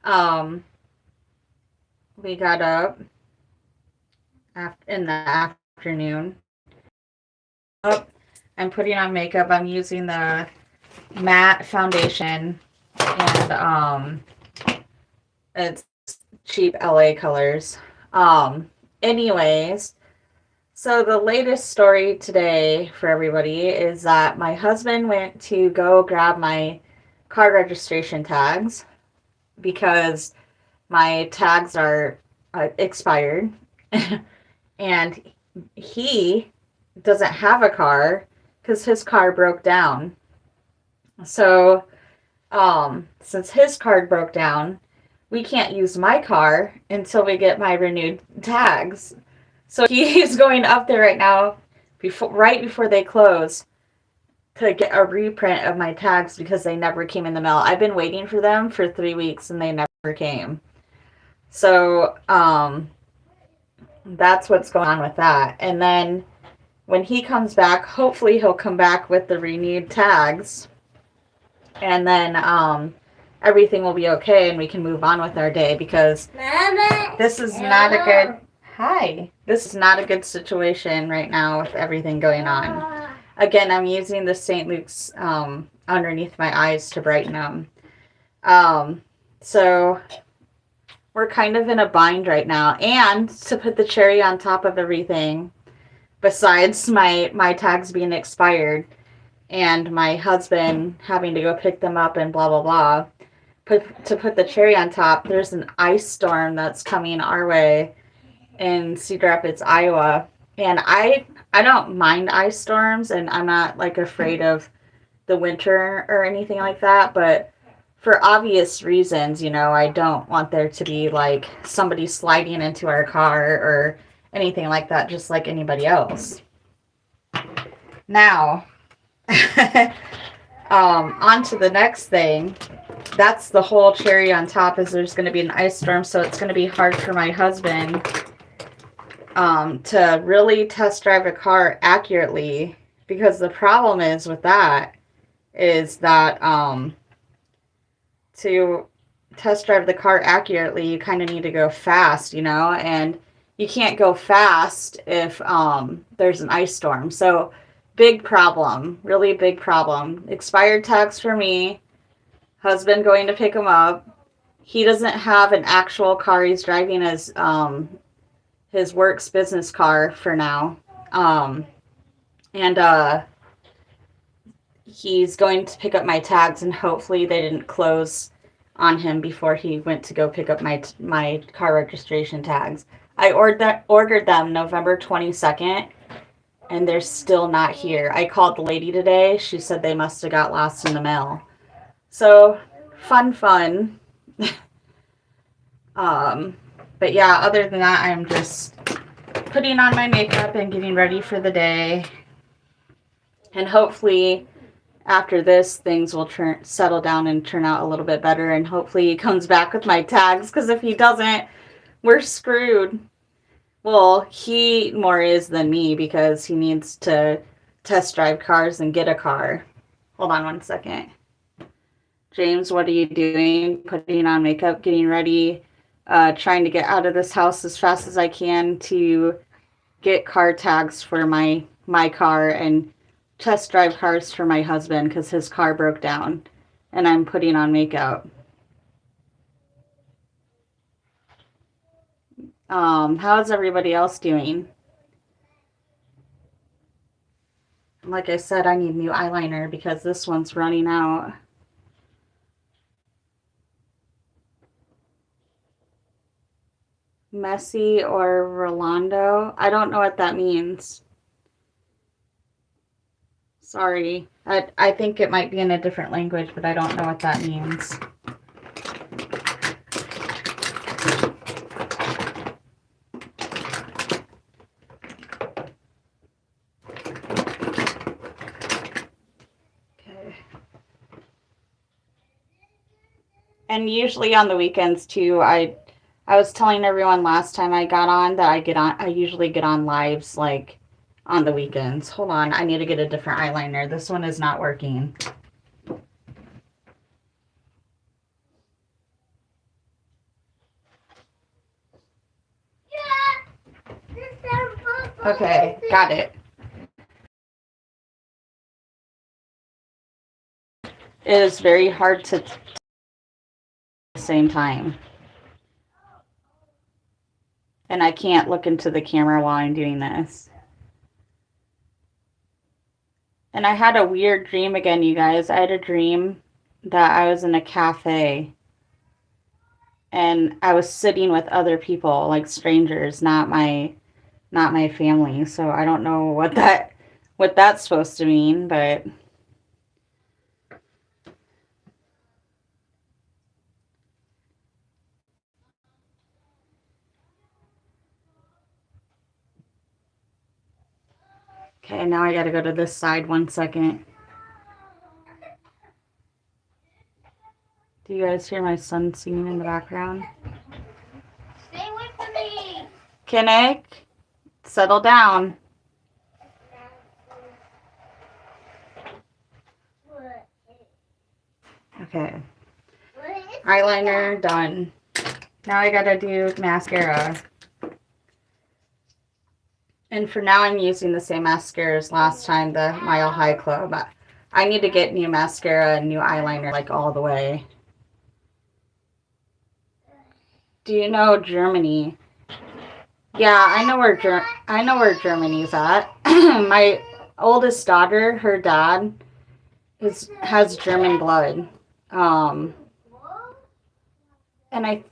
Um, we got up in the afternoon. Oh, I'm putting on makeup. I'm using the matte foundation, and it's cheap LA colors. Anyways, so the latest story today for everybody is that my husband went to go grab my car registration tags because my tags are expired, and he doesn't have a car because his car broke down. So, since his car broke down, we can't use my car until we get my renewed tags. So he's going up there right now, right before they close, to get a reprint of my tags because they never came in the mail. I've been waiting for them for 3 weeks and they never came. So that's what's going on with that. And then when he comes back, hopefully he'll come back with the renewed tags, and then everything will be okay and we can move on with our day because this is not a good this is not a good situation right now with everything going on. Again, I'm using the St. Luke's underneath my eyes to brighten them. So we're kind of in a bind right now. And to put the cherry on top of everything, besides my tags being expired and my husband having to go pick them up and blah blah blah, to put the cherry on top, there's an ice storm that's coming our way in Cedar Rapids, Iowa. And I don't mind ice storms, and I'm not like afraid of the winter or anything like that, but for obvious reasons, I don't want there to be like somebody sliding into our car or anything like that, just like anybody else. Now, on to the next thing. That's the whole cherry on top, is there's going to be an ice storm, so it's going to be hard for my husband to really test drive a car accurately, because the problem is with that is that to test drive the car accurately, you kind of need to go fast, and you can't go fast if there's an ice storm. So big problem, really big problem. Expired tags for me, husband going to pick him up. He doesn't have an actual car. He's driving his work's business car for now. And he's going to pick up my tags, and hopefully they didn't close on him before he went to go pick up my car registration tags. I ordered them November 22nd, and they're still not here. I called the lady today. She said they must have got lost in the mail. So, fun. But yeah, other than that, I'm just putting on my makeup and getting ready for the day. And hopefully after this, things will settle down and turn out a little bit better. And hopefully he comes back with my tags, because if he doesn't, we're screwed. Well, he more is than me, because he needs to test drive cars and get a car. Hold on one second. James, what are you doing? Putting on makeup, getting ready, trying to get out of this house as fast as I can to get car tags for my car and test drive cars for my husband, because his car broke down, and I'm putting on makeup. How's everybody else doing? Like I said, I need new eyeliner because this one's running out. Messi or Rolando? I don't know what that means. Sorry. I think it might be in a different language, but I don't know what that means. Okay. And usually on the weekends too, I was telling everyone last time I got on that I usually get on lives like on the weekends. Hold on, I need to get a different eyeliner. This one is not working. Okay, got it. It is very hard to at the same time. And I can't look into the camera while I'm doing this. And I had a weird dream again, you guys. I had a dream that I was in a cafe and I was sitting with other people, like strangers, not my family. So I don't know what that's supposed to mean, but okay, now I gotta go to this side 1 second. Do you guys hear my son singing in the background? Stay away from me. Kinnick, settle down. Okay. Eyeliner done. Now I gotta do mascara. And for now, I'm using the same mascara as last time, the Mile High Club. I need to get new mascara and new eyeliner, like, all the way. Do you know Germany? Yeah, I know where Germany's at. My oldest daughter, her dad has German blood. And my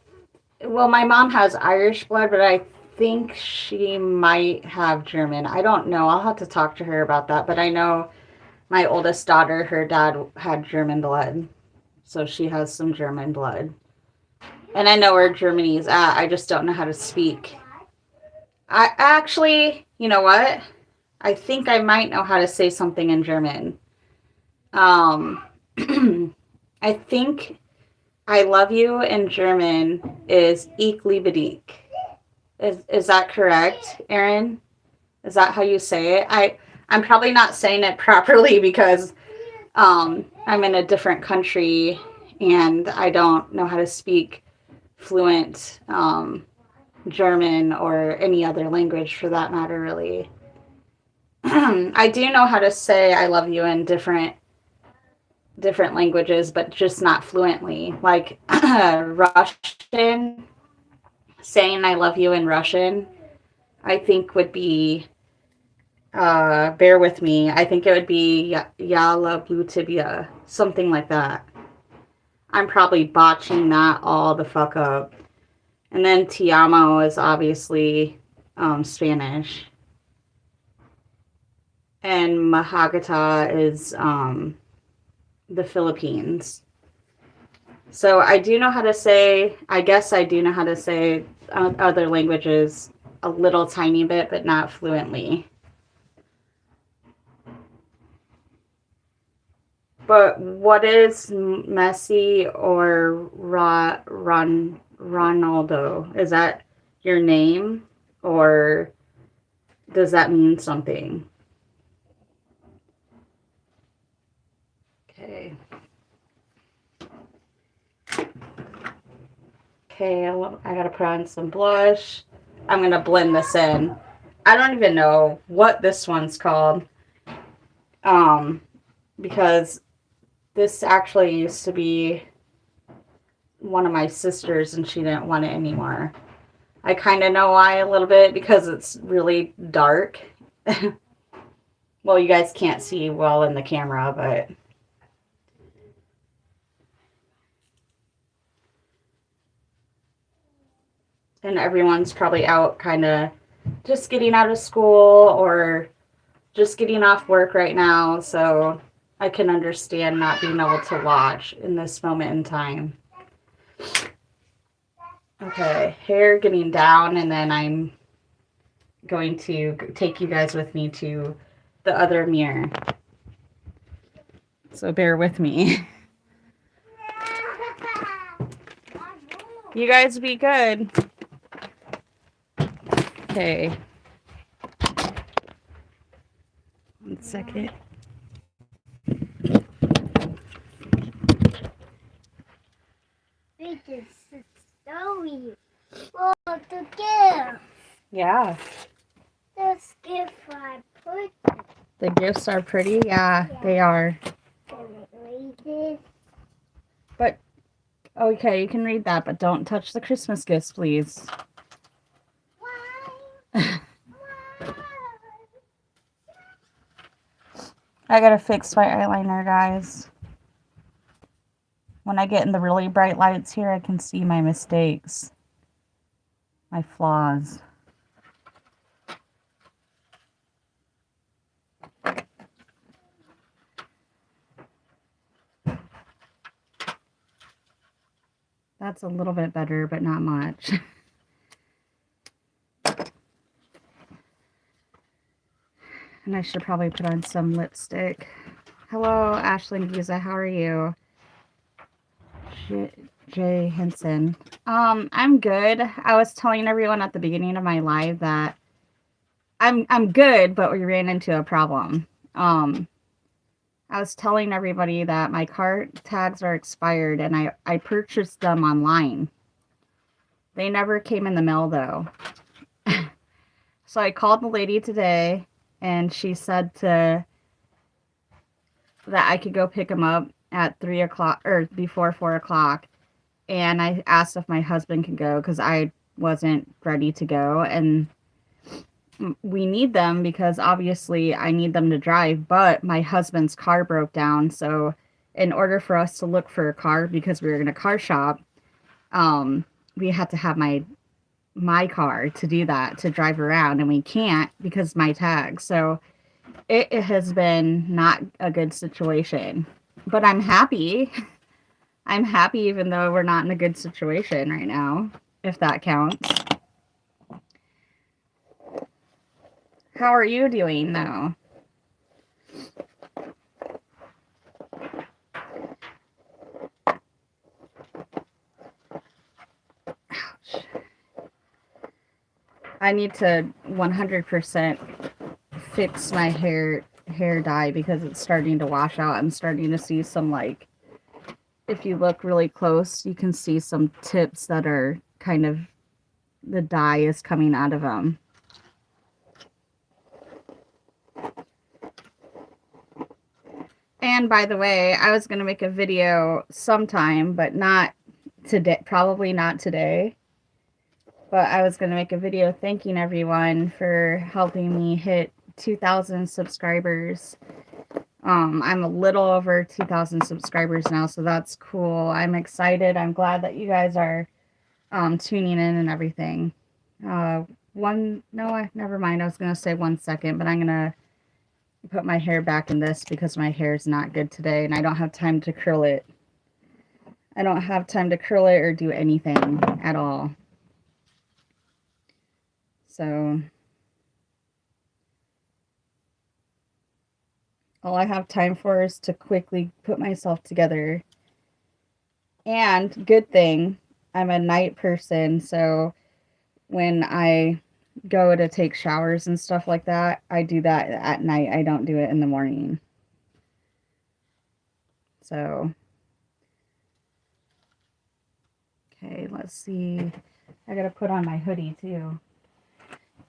mom has Irish blood, but I think she might have German. I don't know. I'll have to talk to her about that. But I know my oldest daughter, her dad had German blood. So she has some German blood. And I know where Germany is at. I just don't know how to speak. I actually, you know what? I think I might know how to say something in German. I think I love you in German is Ich liebe dich. Is that correct, Erin? Is that how you say it? I'm probably not saying it properly because I'm in a different country and I don't know how to speak fluent German or any other language for that matter, really. I do know how to say I love you in different languages, but just not fluently. Like Russian, saying I love you in Russian, I think would be, bear with me, I think it would be Ya lublю тебя, something like that. I'm probably botching that all the fuck up. And then Te amo is obviously Spanish. And Mahagata is the Philippines. So I do know how to say, I guess I do know how to say other languages a little tiny bit, but not fluently. But what is Messi or Ronaldo? Is that your name or does that mean something? Okay. Okay, I gotta put on some blush. I'm gonna blend this in. I don't even know what this one's called. Because this actually used to be one of my sisters and she didn't want it anymore. I kind of know why a little bit because it's really dark. Well, you guys can't see well in the camera, but and everyone's probably out kind of just getting out of school or just getting off work right now, so I can understand not being able to watch in this moment in time. Okay, hair getting down, and then I'm going to take you guys with me to the other mirror. So bear with me. You guys be good. Okay. 1 second. Wait, it's a story. Oh, together. Yeah. Those gifts are pretty. The gifts are pretty? Yeah, Yeah. they are. Can I read this? But, okay, you can read that, but don't touch the Christmas gifts, please. Why? I gotta fix my eyeliner, guys. When I get in the really bright lights here, I can see my mistakes, my flaws. That's a little bit better, but not much. And I should probably put on some lipstick. Hello, LinGiza. How are you? Jay Henson. I'm good. I was telling everyone at the beginning of my live that I'm good, but we ran into a problem. I was telling everybody that my car tags are expired and I purchased them online. They never came in the mail though. So I called the lady today and she said that I could go pick them up at 3 o'clock or before 4 o'clock. And I asked if my husband could go because I wasn't ready to go. And we need them because obviously I need them to drive, but my husband's car broke down. So in order for us to look for a car, because we were in a car shop, we had to have my car to do that, to drive around, and we can't because my tag. So it has been not a good situation, but I'm happy. I'm happy even though we're not in a good situation right now, if that counts. How are you doing though? Ouch. I need to 100% fix my hair dye because it's starting to wash out. I'm starting to see some, like, if you look really close, you can see some tips that are kind of, the dye is coming out of them. And by the way, I was going to make a video sometime, but not today, probably not today. But I was going to make a video thanking everyone for helping me hit 2,000 subscribers. I'm a little over 2,000 subscribers now, so that's cool. I'm excited. I'm glad that you guys are tuning in and everything. Never mind. I was going to say 1 second, but I'm going to put my hair back in this because my hair is not good today and I don't have time to curl it. I don't have time to curl it or do anything at all. So all I have time for is to quickly put myself together. And good thing, I'm a night person, so when I go to take showers and stuff like that, I do that at night. I don't do it in the morning. So, okay, let's see. I gotta put on my hoodie too.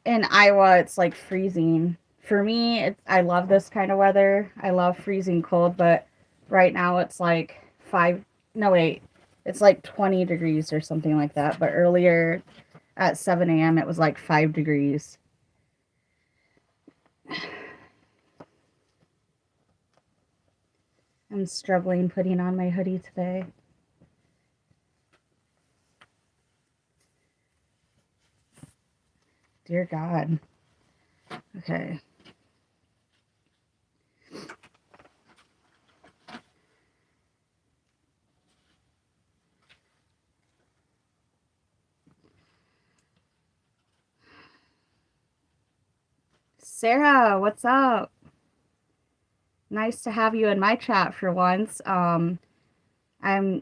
In Iowa, it's like freezing. For me, I love this kind of weather. I love freezing cold, but right now it's like it's like 20 degrees or something like that. But earlier at 7 a.m. it was like 5 degrees. I'm struggling putting on my hoodie today. Dear God. Okay. Sarah, what's up? Nice to have you in my chat for once. I'm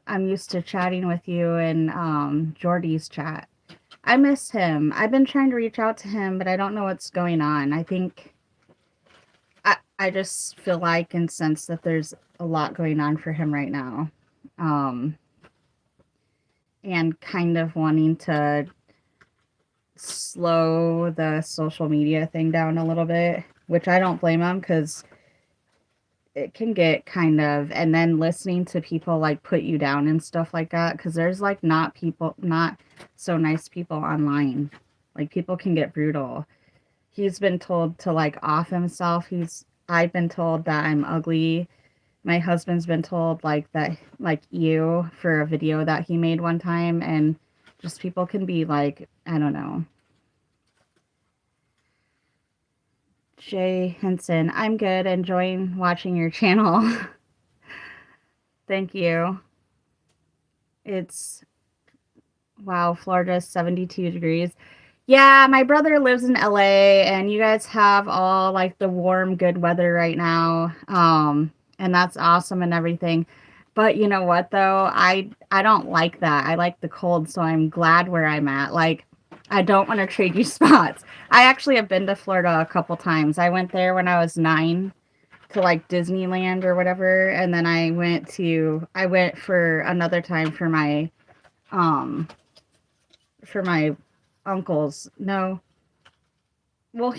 used to chatting with you in Jordy's chat. I miss him. I've been trying to reach out to him, but I don't know what's going on. I think I just feel like and sense that there's a lot going on for him right now. And kind of wanting to slow the social media thing down a little bit, which I don't blame them because it can get kind of, and then listening to people like put you down and stuff like that, because there's like not so nice people online. Like people can get brutal. He's been told to like off himself. I've been told that I'm ugly. My husband's been told like that, like you, for a video that he made one time, and just people can be like, I don't know. Jay Henson, I'm good, enjoying watching your channel. Thank you. It's, wow, Florida's 72 degrees. Yeah, my brother lives in LA, and you guys have all like the warm, good weather right now. And that's awesome and everything. But you know what though? I don't like that. I like the cold, so I'm glad where I'm at. Like I don't want to trade you spots. I actually have been to Florida a couple times. I went there when I was 9 to like Disneyland or whatever, and then I went for another time um for my uncle's, no, well,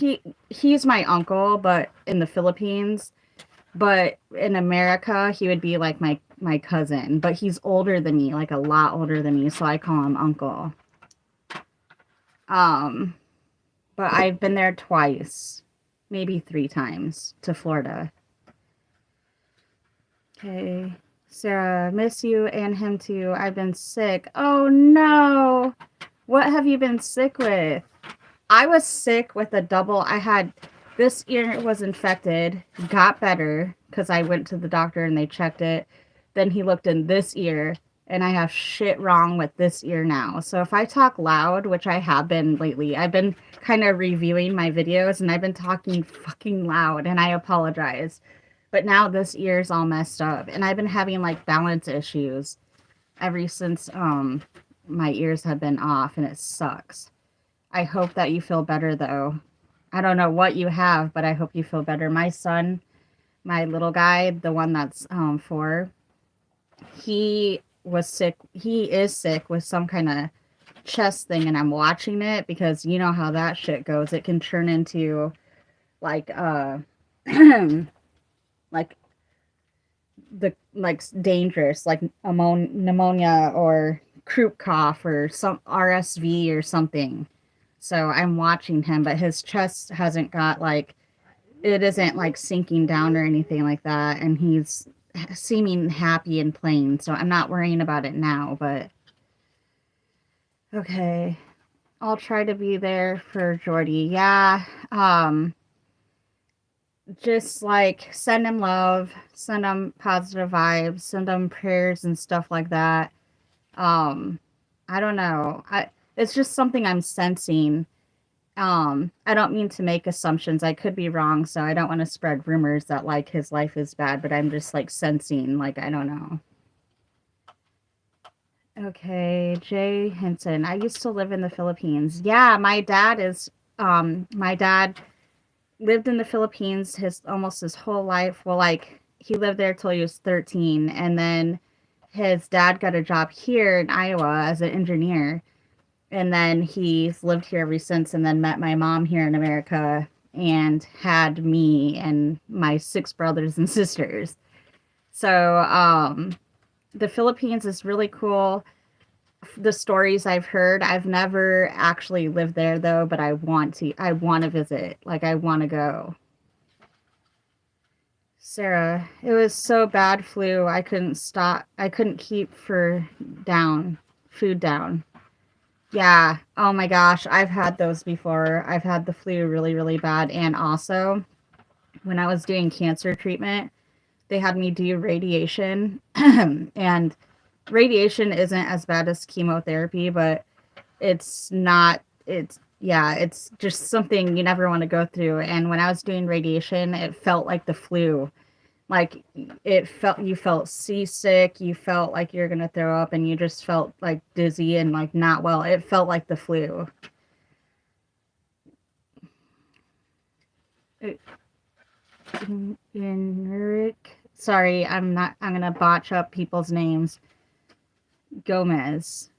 he's my uncle, but in the Philippines. But in America, he would be like my cousin, but he's older than me, like a lot older than me, so I call him uncle. um but I've been there twice, maybe 3 times, to Florida. Okay, Sarah, miss you and him too. I've been sick. Oh no, what have you been sick with? I was sick with a double. I had, this ear was infected, got better because I went to the doctor and they checked it. Then he looked in this ear, and I have shit wrong with this ear now. So if I talk loud, which I have been lately, I've been kind of reviewing my videos and I've been talking fucking loud, and I apologize. But now this ear's all messed up, and I've been having like balance issues ever since my ears have been off, and it sucks. I hope that you feel better though. I don't know what you have, but I hope you feel better. My son, my little guy, the one that's 4, he was sick. He is sick with some kind of chest thing, and I'm watching it because you know how that shit goes. It can turn into like like dangerous, like pneumonia or croup cough or some RSV or something. So I'm watching him, but his chest hasn't got like, it isn't like sinking down or anything like that, and he's seeming happy and plain, so I'm not worrying about it now. But okay, I'll try to be there for Jordy. Yeah, just like send him love, send him positive vibes, send him prayers and stuff like that. um I don't know, it's just something I'm sensing. I don't mean to make assumptions. I could be wrong, so I don't want to spread rumors that like his life is bad, but I'm just like sensing, like, I don't know. Okay, Jay Henson. I used to live in the Philippines. Yeah, my dad lived in the Philippines his almost his whole life. Well, like he lived there till he was 13, and then his dad got a job here in Iowa as an engineer, and then he's lived here ever since, and then met my mom here in America and had me and my 6 brothers and sisters. So the Philippines is really cool. The stories I've heard, I've never actually lived there though, but I want to visit, like I want to go. Sarah, it was so bad flu, I couldn't keep food down. Yeah. Oh my gosh. I've had those before. I've had the flu really, really bad. And also, when I was doing cancer treatment, they had me do radiation. And radiation isn't as bad as chemotherapy, but yeah, it's just something you never want to go through. And when I was doing radiation, it felt like the flu. Like you felt seasick, you felt like you're gonna throw up, and you just felt like dizzy and like not well. It felt like the flu. Enric, sorry, I'm gonna botch up people's names. Gomez.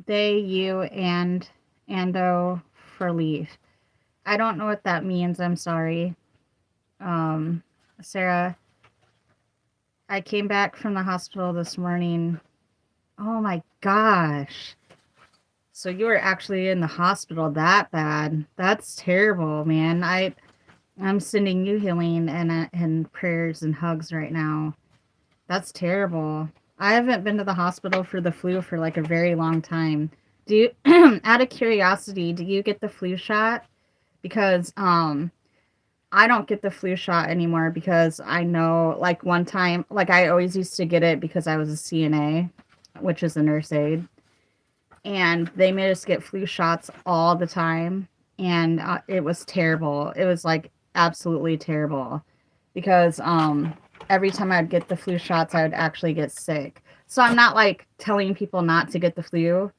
They, you, and Ando for leave. I don't know what that means. I'm sorry. Um, Sarah, I came back from the hospital this morning. Oh my gosh. So you were actually in the hospital that bad. That's terrible, man. I'm sending you healing and prayers and hugs right now. That's terrible. I haven't been to the hospital for the flu for like a very long time. Do you out of curiosity, do you get the flu shot? Because I don't get the flu shot anymore because I know like one time like I always used to get it because I was a CNA, which is a nurse aide, and they made us get flu shots all the time, and it was terrible. It was like absolutely terrible because every time I'd get the flu shots I would actually get sick. So I'm not like telling people not to get the flu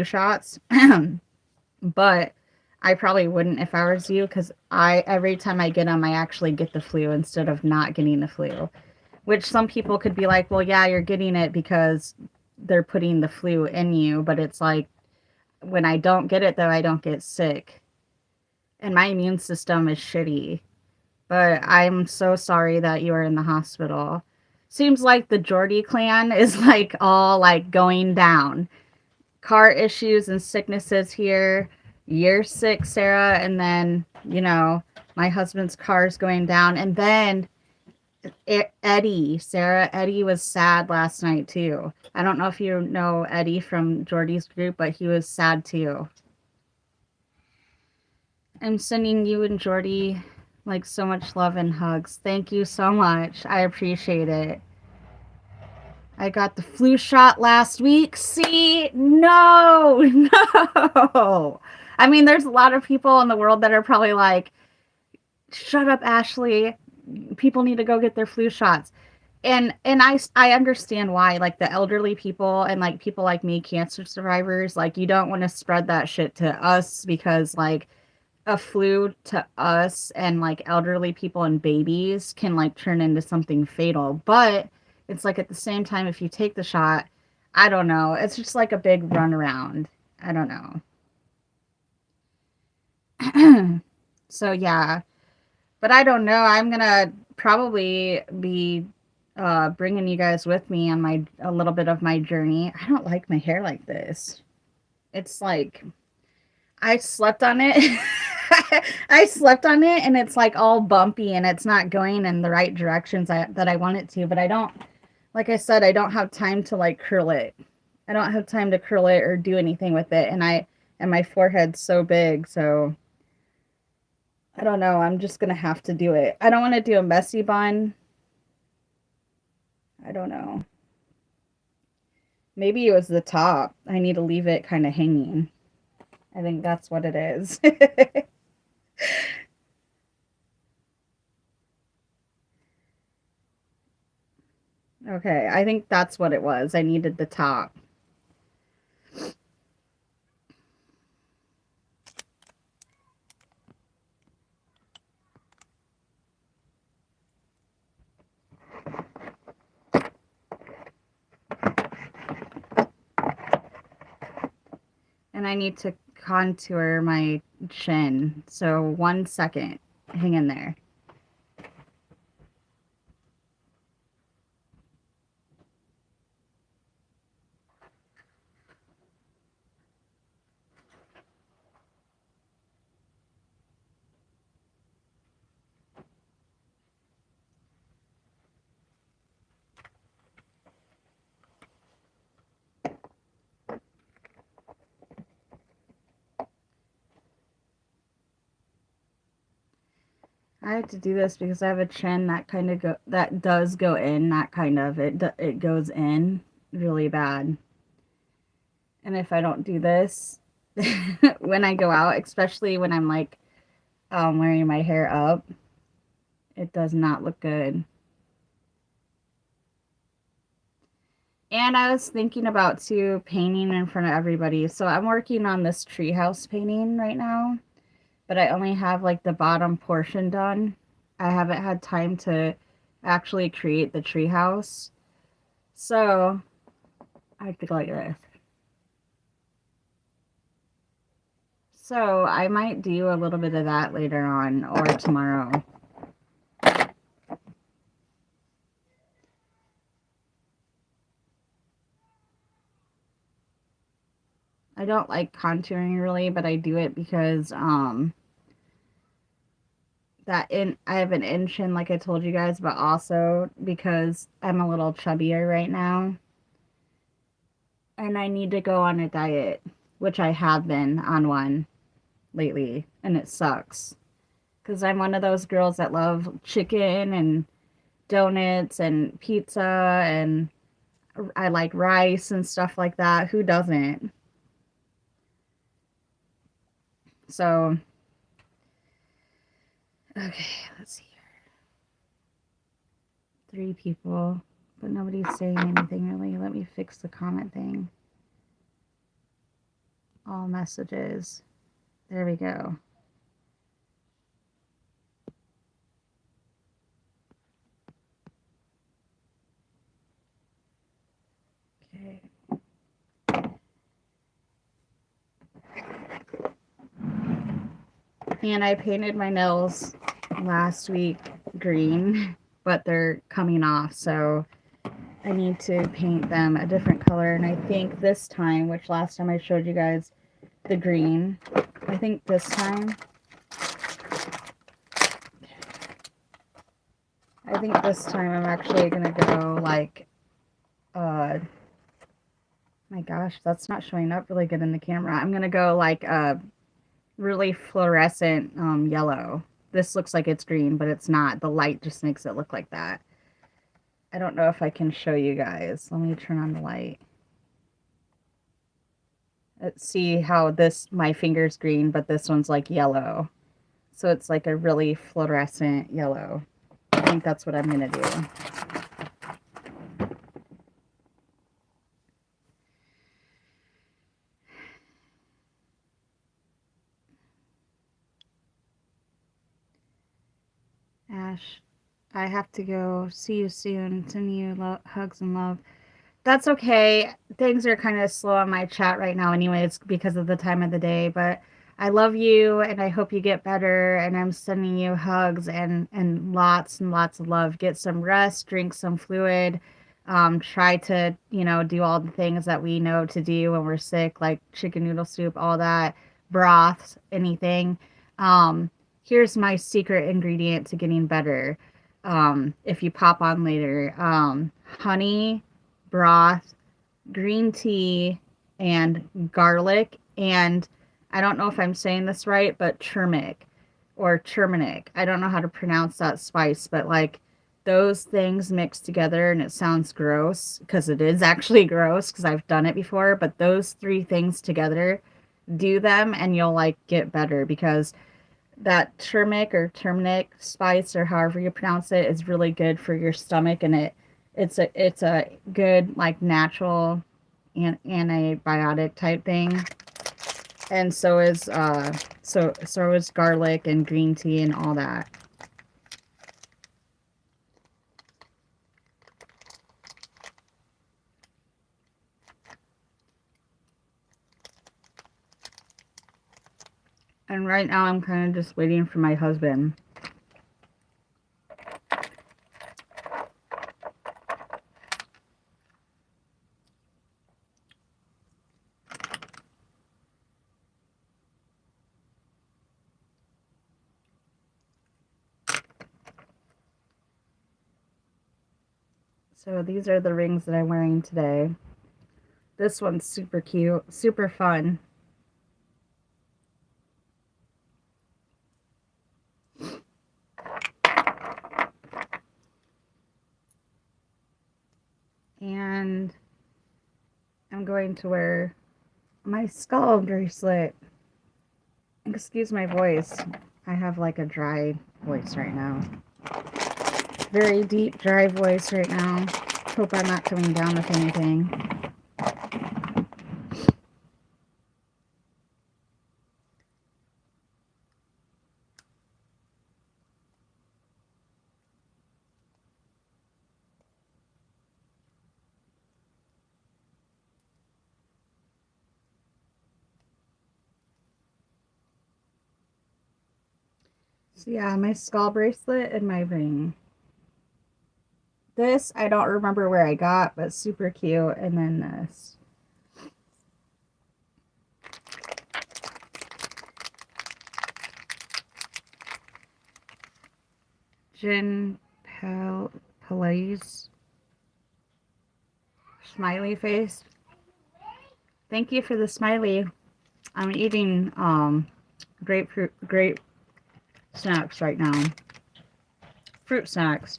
shots. But I probably wouldn't if I was you, because I every time I get them I actually get the flu instead of not getting the flu, which some people could be like, well, yeah, you're getting it because they're putting the flu in you, but it's like when I don't get it though, I don't get sick. And my immune system is shitty. But I'm so sorry that you are in the hospital. Seems like the Geordie clan is like all like going down. Car issues and sicknesses here. You're sick, Sarah, and then, my husband's car is going down. And then Eddie, Sarah, Eddie was sad last night too. I don't know if you know Eddie from Jordy's group, but he was sad too. I'm sending you and Jordy like so much love and hugs. Thank you so much. I appreciate it. I got the flu shot last week. See? No, no. I mean, there's a lot of people in the world that are probably like, shut up, Ashley. People need to go get their flu shots. And I understand why, like the elderly people and like people like me, cancer survivors, like you don't want to spread that shit to us because like a flu to us and like elderly people and babies can like turn into something fatal. But it's like at the same time, if you take the shot, I don't know. It's just like a big runaround. I don't know. So yeah, but I don't know. I'm gonna probably be bringing you guys with me on my a little bit of my journey. I don't like my hair like this. It's like I slept on it. I slept on it and it's like all bumpy and it's not going in the right directions that I want it to. But I don't, like I said, I don't have time to like curl it. I don't have time to curl it or do anything with it. And my forehead's so big. So I don't know. I'm just going to have to do it. I don't want to do a messy bun. I don't know. Maybe it was the top. I need to leave it kind of hanging. I think that's what it is. Okay, I think that's what it was. I needed the top. And I need to contour my chin. So 1 second. Hang in there. I have to do this because I have a chin that kind of that does go in, not kind of. It goes in really bad. And if I don't do this when I go out, especially when I'm like wearing my hair up, it does not look good. And I was thinking about too painting in front of everybody. So I'm working on this treehouse painting right now, but I only have like the bottom portion done. I haven't had time to actually create the treehouse. So, I have to go like this. So I might do a little bit of that later on or tomorrow. I don't like contouring really, but I do it because I have an in chin like I told you guys, but also because I'm a little chubbier right now and I need to go on a diet, which I have been on one lately, and it sucks because I'm one of those girls that love chicken and donuts and pizza, and I like rice and stuff like that. Who doesn't? So, okay, let's see here. 3 people, but nobody's saying anything really. Let me fix the comment thing. All messages. There we go. Okay. And I painted my nails last week green, but they're coming off, so I need to paint them a different color. And I think this time, which last time I showed you guys the green, I think this time I'm actually gonna go like my gosh, that's not showing up really good in the camera. I'm gonna go like a really fluorescent yellow. This looks like it's green, but it's not. The light just makes it look like that. I don't know if I can show you guys. Let me turn on the light. Let's see how my finger's green, but this one's like yellow. So it's like a really fluorescent yellow. I think that's what I'm gonna do. Ash, I have to go. See you soon. Sending you hugs and love. That's okay. Things are kind of slow on my chat right now, anyways, because of the time of the day. But I love you, and I hope you get better. And I'm sending you hugs and lots of love. Get some rest, drink some fluid. Try to do all the things that we know to do when we're sick, like chicken noodle soup, all that, broths, anything. Here's my secret ingredient to getting better. If you pop on later, honey, broth, green tea, and garlic. And I don't know if I'm saying this right, but turmeric or turmeric. I don't know how to pronounce that spice, but like those things mixed together, and it sounds gross because it is actually gross because I've done it before. But those 3 things together, do them and you'll like get better, because that turmeric spice, or however you pronounce it, is really good for your stomach, and it's a good like natural antibiotic type thing. And so is so is garlic and green tea and all that. And right now I'm kind of just waiting for my husband. So these are the rings that I'm wearing today. This one's super cute, super fun. And I'm going to wear my skull bracelet. Excuse my voice. I have like a dry voice right now. Very deep, dry voice right now. Hope I'm not coming down with anything. So yeah, my skull bracelet and my ring. This, I don't remember where I got, but super cute. And then this. Jen Palais. Smiley face. Thank you for the smiley. I'm eating grape snacks right now. Fruit snacks.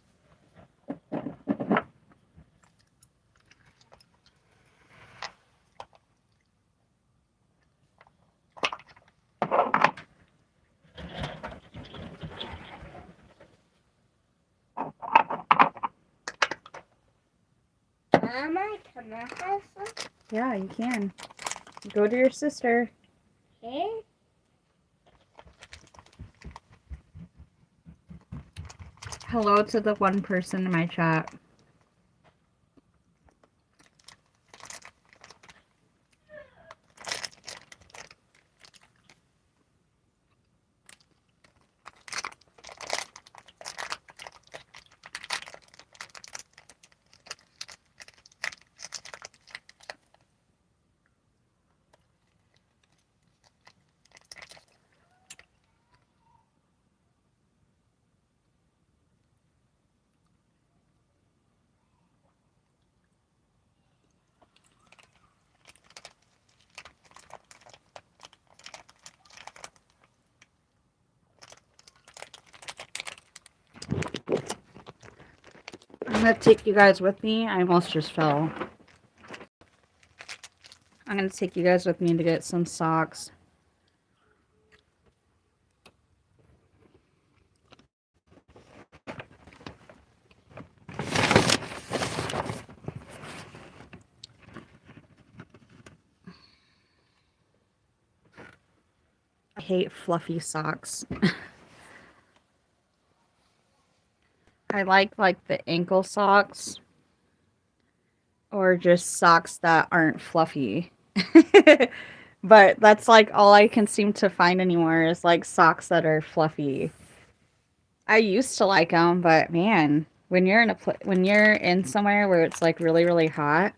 Mama, can I have some? Yeah, you can. Go to your sister. Okay. Hello to the one person in my chat. I'm gonna take you guys with me. I almost just fell. I'm gonna take you guys with me to get some socks. I hate fluffy socks. I like the ankle socks or just socks that aren't fluffy. But that's like all I can seem to find anymore is like socks that are fluffy. I used to like them, but man, when you're in somewhere where it's like really really hot,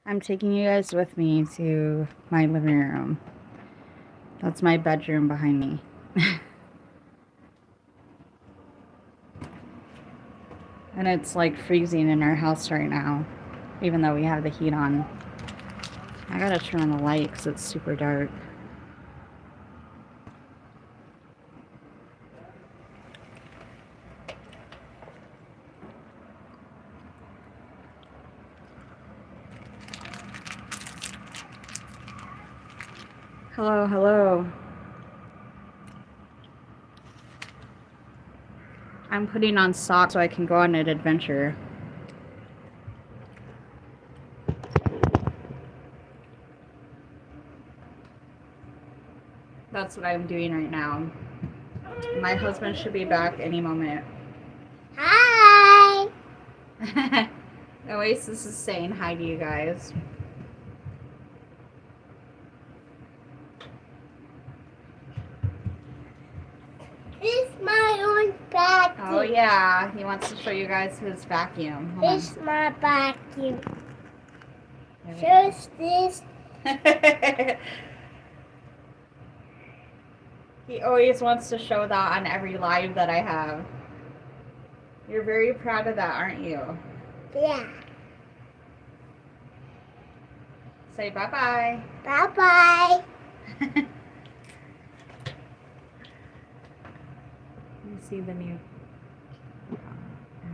I'm taking you guys with me to my living room. That's my bedroom behind me. And it's like freezing in our house right now, even though we have the heat on. I gotta turn on the light because it's super dark. Hello, hello. I'm putting on socks so I can go on an adventure. That's what I'm doing right now. My husband should be back any moment. Hi. Oasis is saying hi to you guys. This is my own vacuum. Oh yeah, he wants to show you guys his vacuum. Hold This is my vacuum. on. Shows this. He always wants to show that on every live that I have. You're very proud of that, aren't you? Yeah. Say bye-bye. Bye-bye. Let me see the new... Oh,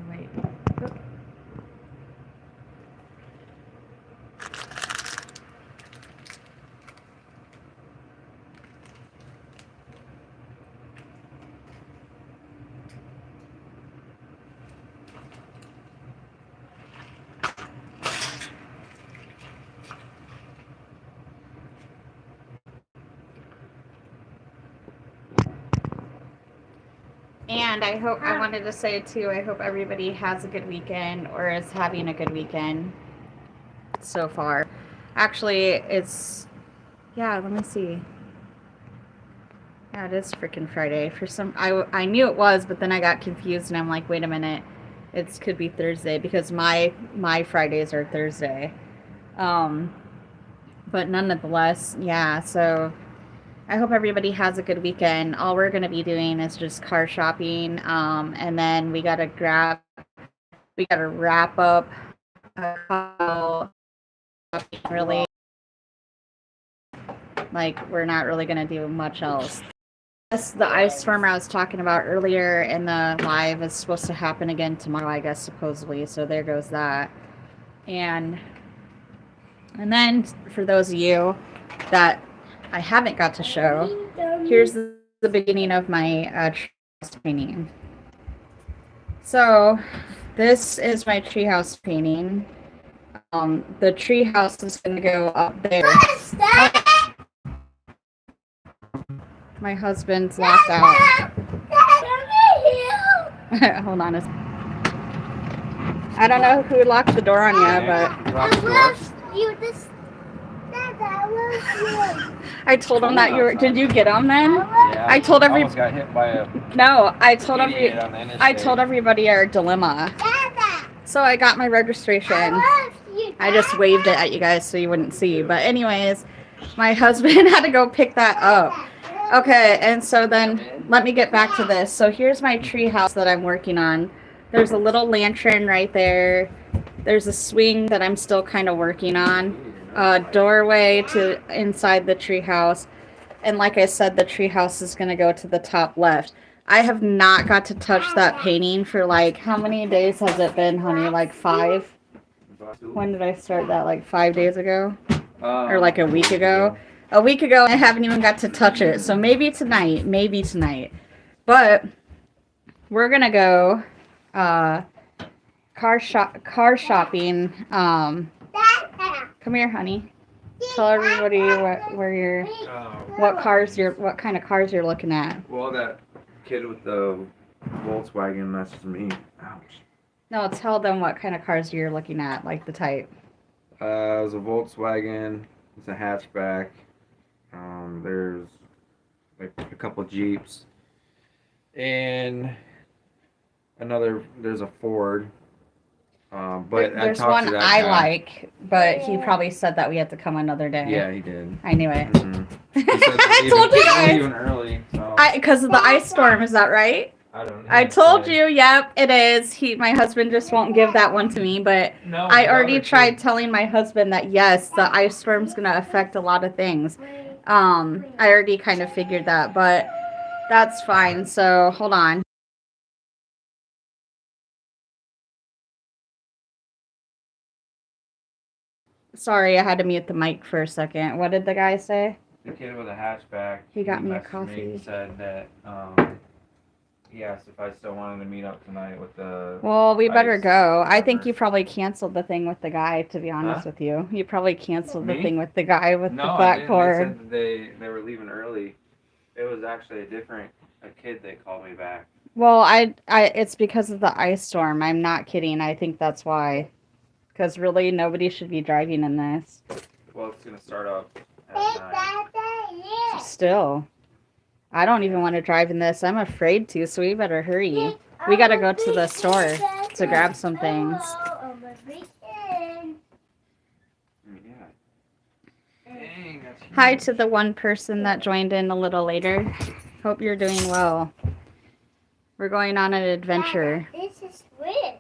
wait. Oop. And I wanted to say too, I hope everybody has a good weekend or is having a good weekend so far. Actually, yeah, let me see. Yeah, it is freaking Friday. I knew it was, but then I got confused and I'm like, wait a minute. It could be Thursday because my Fridays are Thursday. Um, but nonetheless, yeah, so I hope everybody has a good weekend. All we're going to be doing is just car shopping. And then we got to wrap up a couple really, like, we're not really going to do much else. The ice storm I was talking about earlier in the live is supposed to happen again tomorrow, I guess, supposedly. So there goes that. And then for those of you that I haven't got to show, here's the beginning of my treehouse painting. So this is my treehouse painting. The treehouse is going to go up there. My husband's locked out. Hold on a second. I don't know who locked the door on you, but I told him that you were. Did you get him then? Yeah. I told I almost got hit by a. No, I told everybody our dilemma. So I got my registration. I just waved it at you guys so you wouldn't see. But anyways, my husband had to go pick that up. Okay, and so then let me get back to this. So here's my tree house that I'm working on. There's a little lantern right there. There's a swing that I'm still kind of working on. A doorway to inside the tree house. And like I said, the tree house is going to go to the top left. I have not got to touch that painting for like, how many days has it been, honey? Like 5? When did I start that? Like 5 days ago? Or like a week ago? A week ago, I haven't even got to touch it. So maybe tonight. Maybe tonight. But we're going to go car shopping. Come here, honey. Tell everybody what kind of cars you're looking at. Well, that kid with the Volkswagen messaged me. Ouch. No, tell them what kind of cars you're looking at, like the type. It was a Volkswagen. It's a hatchback. There's like a couple Jeeps, and there's a Ford. But there's I talked one to that I guy. like, but he probably said that we had to come another day. Yeah, he did. I knew it. Mm-hmm. I told you guys. Even early. So. Because of the ice storm, is that right? I don't know. I told you. Yep, it is. My husband just won't give that one to me, but No, I already tried telling my husband that yes, the ice storm's gonna affect a lot of things. I already kind of figured that, but that's fine. So hold on. Sorry, I had to mute the mic for a second. What did the guy say? The kid with a hatchback. He got me a messaged coffee. He said that he asked if I still wanted to meet up tonight with the. Well, we better ice go. I think cover. you probably canceled the thing with the guy, to be honest with you. You probably canceled the Me? thing with the guy with the No, I black didn't. cord. They said that they were leaving early. It was actually a kid that called me back. Well, it's because of the ice storm. I'm not kidding. I think that's why. Because really, nobody should be driving in this. Well, it's gonna start up at 9. Still. I don't even want to drive in this. I'm afraid to, so we better hurry. We gotta go to the store to grab some things. Dang, that's huge. Hi to the one person that joined in a little later. Hope you're doing well. We're going on an adventure. This is weird.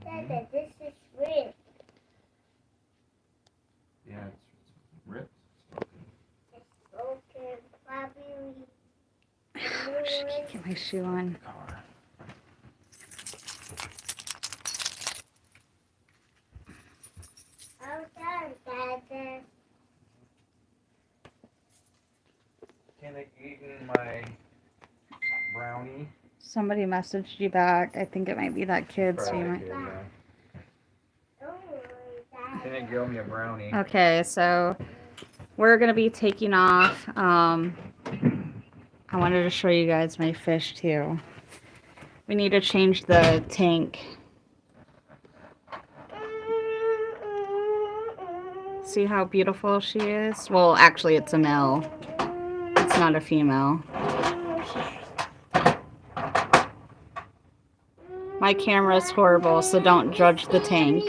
Dada, this is weird. Yeah, it's ripped. It's broken, probably. I should get my shoe on. Oh, Dada. Can I eat my brownie? Somebody messaged you back. I think it might be that kid. So you might. Can they give me a brownie? Okay, so we're gonna be taking off. I wanted to show you guys my fish too. We need to change the tank. See how beautiful she is? Well, actually it's a male. It's not a female. My camera's horrible, so don't judge the tank.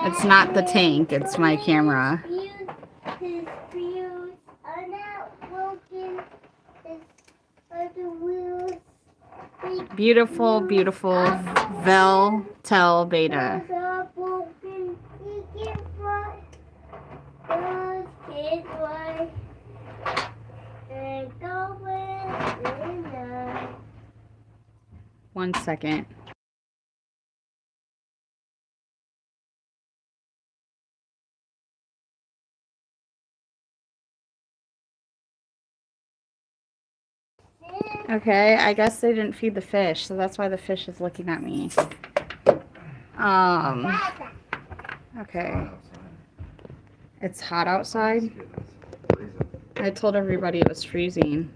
It's not the tank, it's my camera. His wheels are not broken. His other wheels. Beautiful, beautiful Veltel Beta. Are broken. He can fly. Those kids fly. And go with the 1 second. Okay, I guess they didn't feed the fish, so that's why the fish is looking at me. Okay. It's hot outside. I told everybody it was freezing.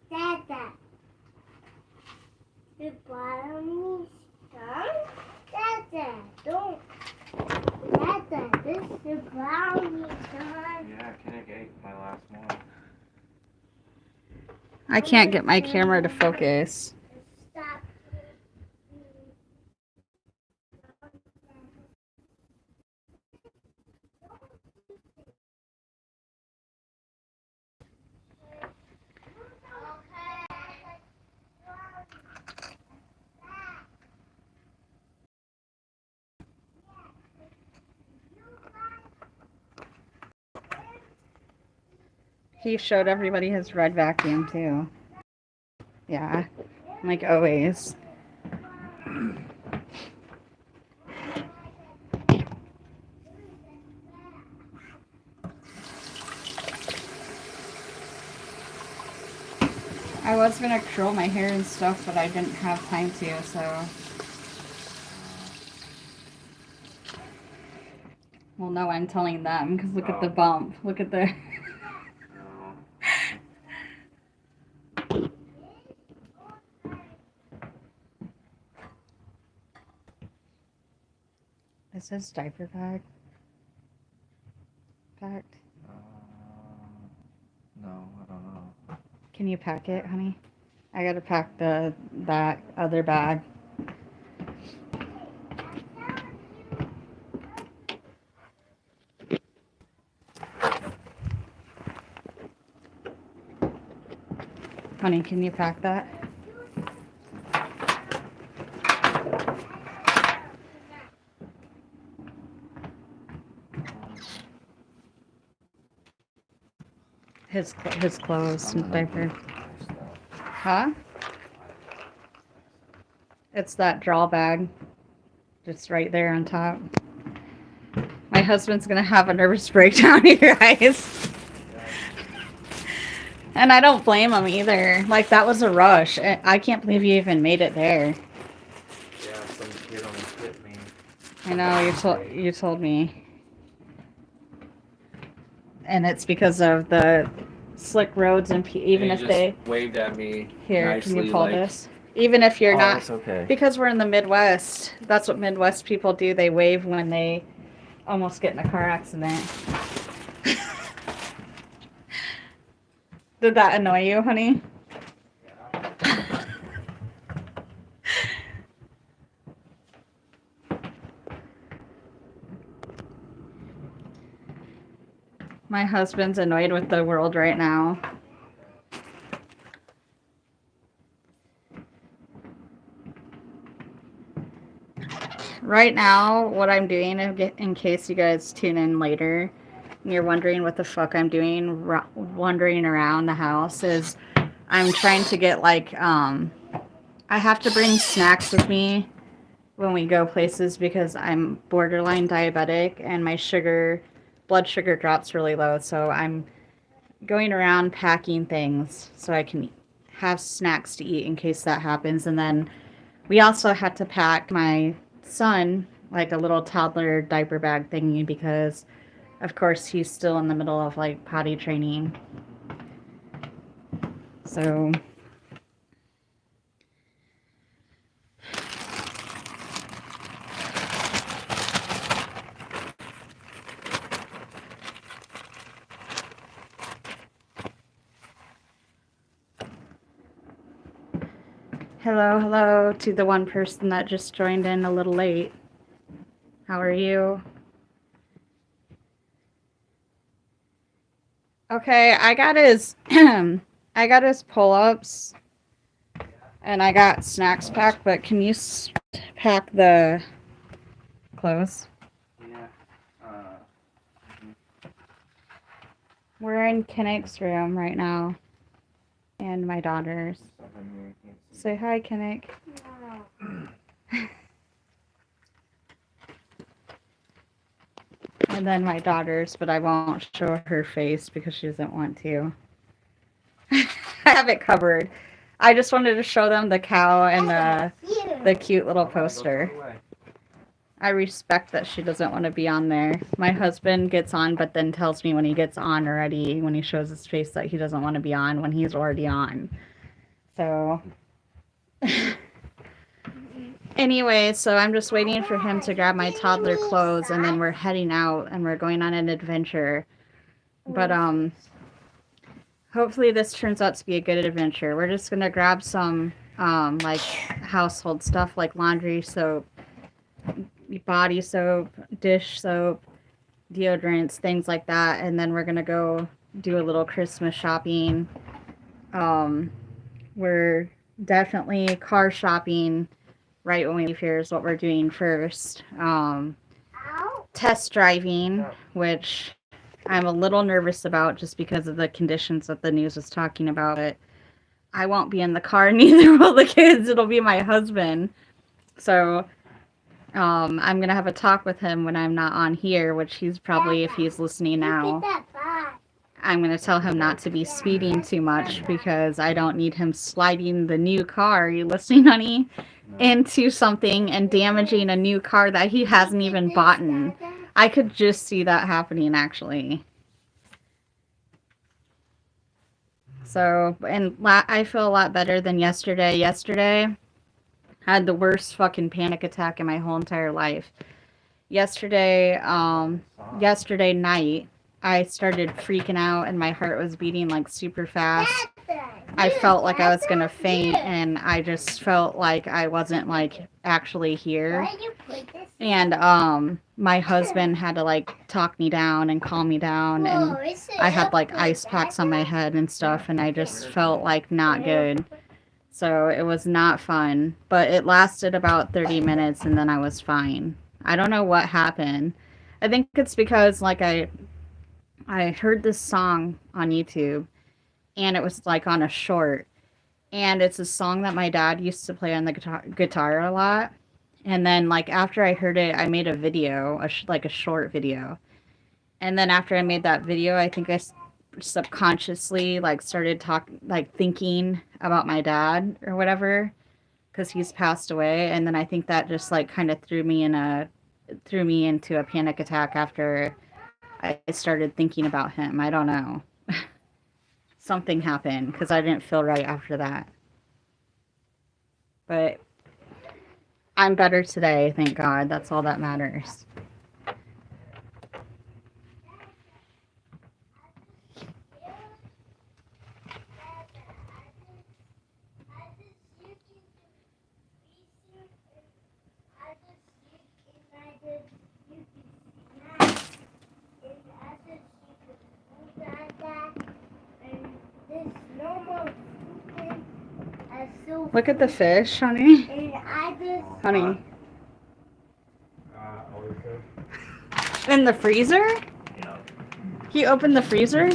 Dada, the brownies done? Dada, don't. Dada, this is the brownies done. Yeah, can I get my last one? I can't get my camera to focus. Stop. He showed everybody his red vacuum too. Yeah, like always. I was gonna curl my hair and stuff, but I didn't have time to, so. Well, no, I'm telling them, because look at the bump. Look at the... Is this diaper bag packed? No, I don't know. Can you pack it, honey? I gotta pack that other bag. Honey, can you pack that? His clothes and diaper. Huh? It's that draw bag. Just right there on top. My husband's gonna have a nervous breakdown here, guys. And I don't blame him either. Like, that was a rush. I can't believe you even made it there. Yeah, some kid almost hit me. I know, you told me. And it's because of the slick roads and even if they waved at me. Here, nicely, can you pull this? Even if you're not, it's okay. because we're in the Midwest, that's what Midwest people do. They wave when they almost get in a car accident. Did that annoy you, honey? My husband's annoyed with the world right now. Right now, what I'm doing, in case you guys tune in later, and you're wondering what the fuck I'm doing, wandering around the house, is I'm trying to get, like, I have to bring snacks with me when we go places because I'm borderline diabetic and my blood sugar drops really low. So I'm going around packing things so I can have snacks to eat in case that happens. And then We also had to pack my son like a little toddler diaper bag thingy because, of course, he's still in the middle of like potty training. So. Hello, hello to the one person that just joined in a little late. How are you? Okay, I got his I got his pull-ups and I got snacks packed, but can you pack the clothes? Yeah. We're in Kinnick's room right now and my daughter's. Say hi, Kinnick. And then my daughter's, but I won't show her face because she doesn't want to. I have it covered. I just wanted to show them the cow and the cute little poster. I respect that she doesn't want to be on there. My husband gets on, but then tells me when he gets on already, when he shows his face, that he doesn't want to be on when he's already on. So, anyway, so I'm just waiting for him to grab my toddler clothes, and then we're heading out, and we're going on an adventure. But, hopefully this turns out to be a good adventure. We're just going to grab some, like, household stuff, like laundry soap, body soap, dish soap, deodorants, things like that, and then we're gonna go do a little Christmas shopping. We're definitely car shopping right when we leave here is what we're doing first. Test driving, which I'm a little nervous about just because of the conditions that the news is talking about. But I won't be in the car, neither will the kids. It'll be my husband. So I'm gonna have a talk with him when I'm not on here, which he's probably, if he's listening now, I'm gonna tell him not to be speeding too much because I don't need him sliding the new car, you listening, honey, into something and damaging a new car that he hasn't even bought. I could just see that happening, actually. So, and I feel a lot better than yesterday. Yesterday, I had the worst fucking panic attack in my whole entire life. Yesterday night, I started freaking out and my heart was beating like super fast. I felt like I was gonna faint, and I just felt like I wasn't like actually here. And my husband had to like talk me down and calm me down, and I had like ice packs on my head and stuff, and I just felt like not good. So it was not fun, but it lasted about 30 minutes and then I was fine. I don't know what happened. I think it's because like I heard this song on YouTube, and it was like on a short, and it's a song that my dad used to play on the guitar a lot. And then like after I heard it, I made a video, like a short video. And then after I made that video, I think I subconsciously like started thinking about my dad or whatever, because he's passed away. And then I think that just like kind of threw me into a panic attack after I started thinking about him. I don't know. Something happened because I didn't feel right after that. But I'm better today, thank God. That's all that matters. Look at the fish, honey. Honey. In the freezer? Yeah. He opened the freezer?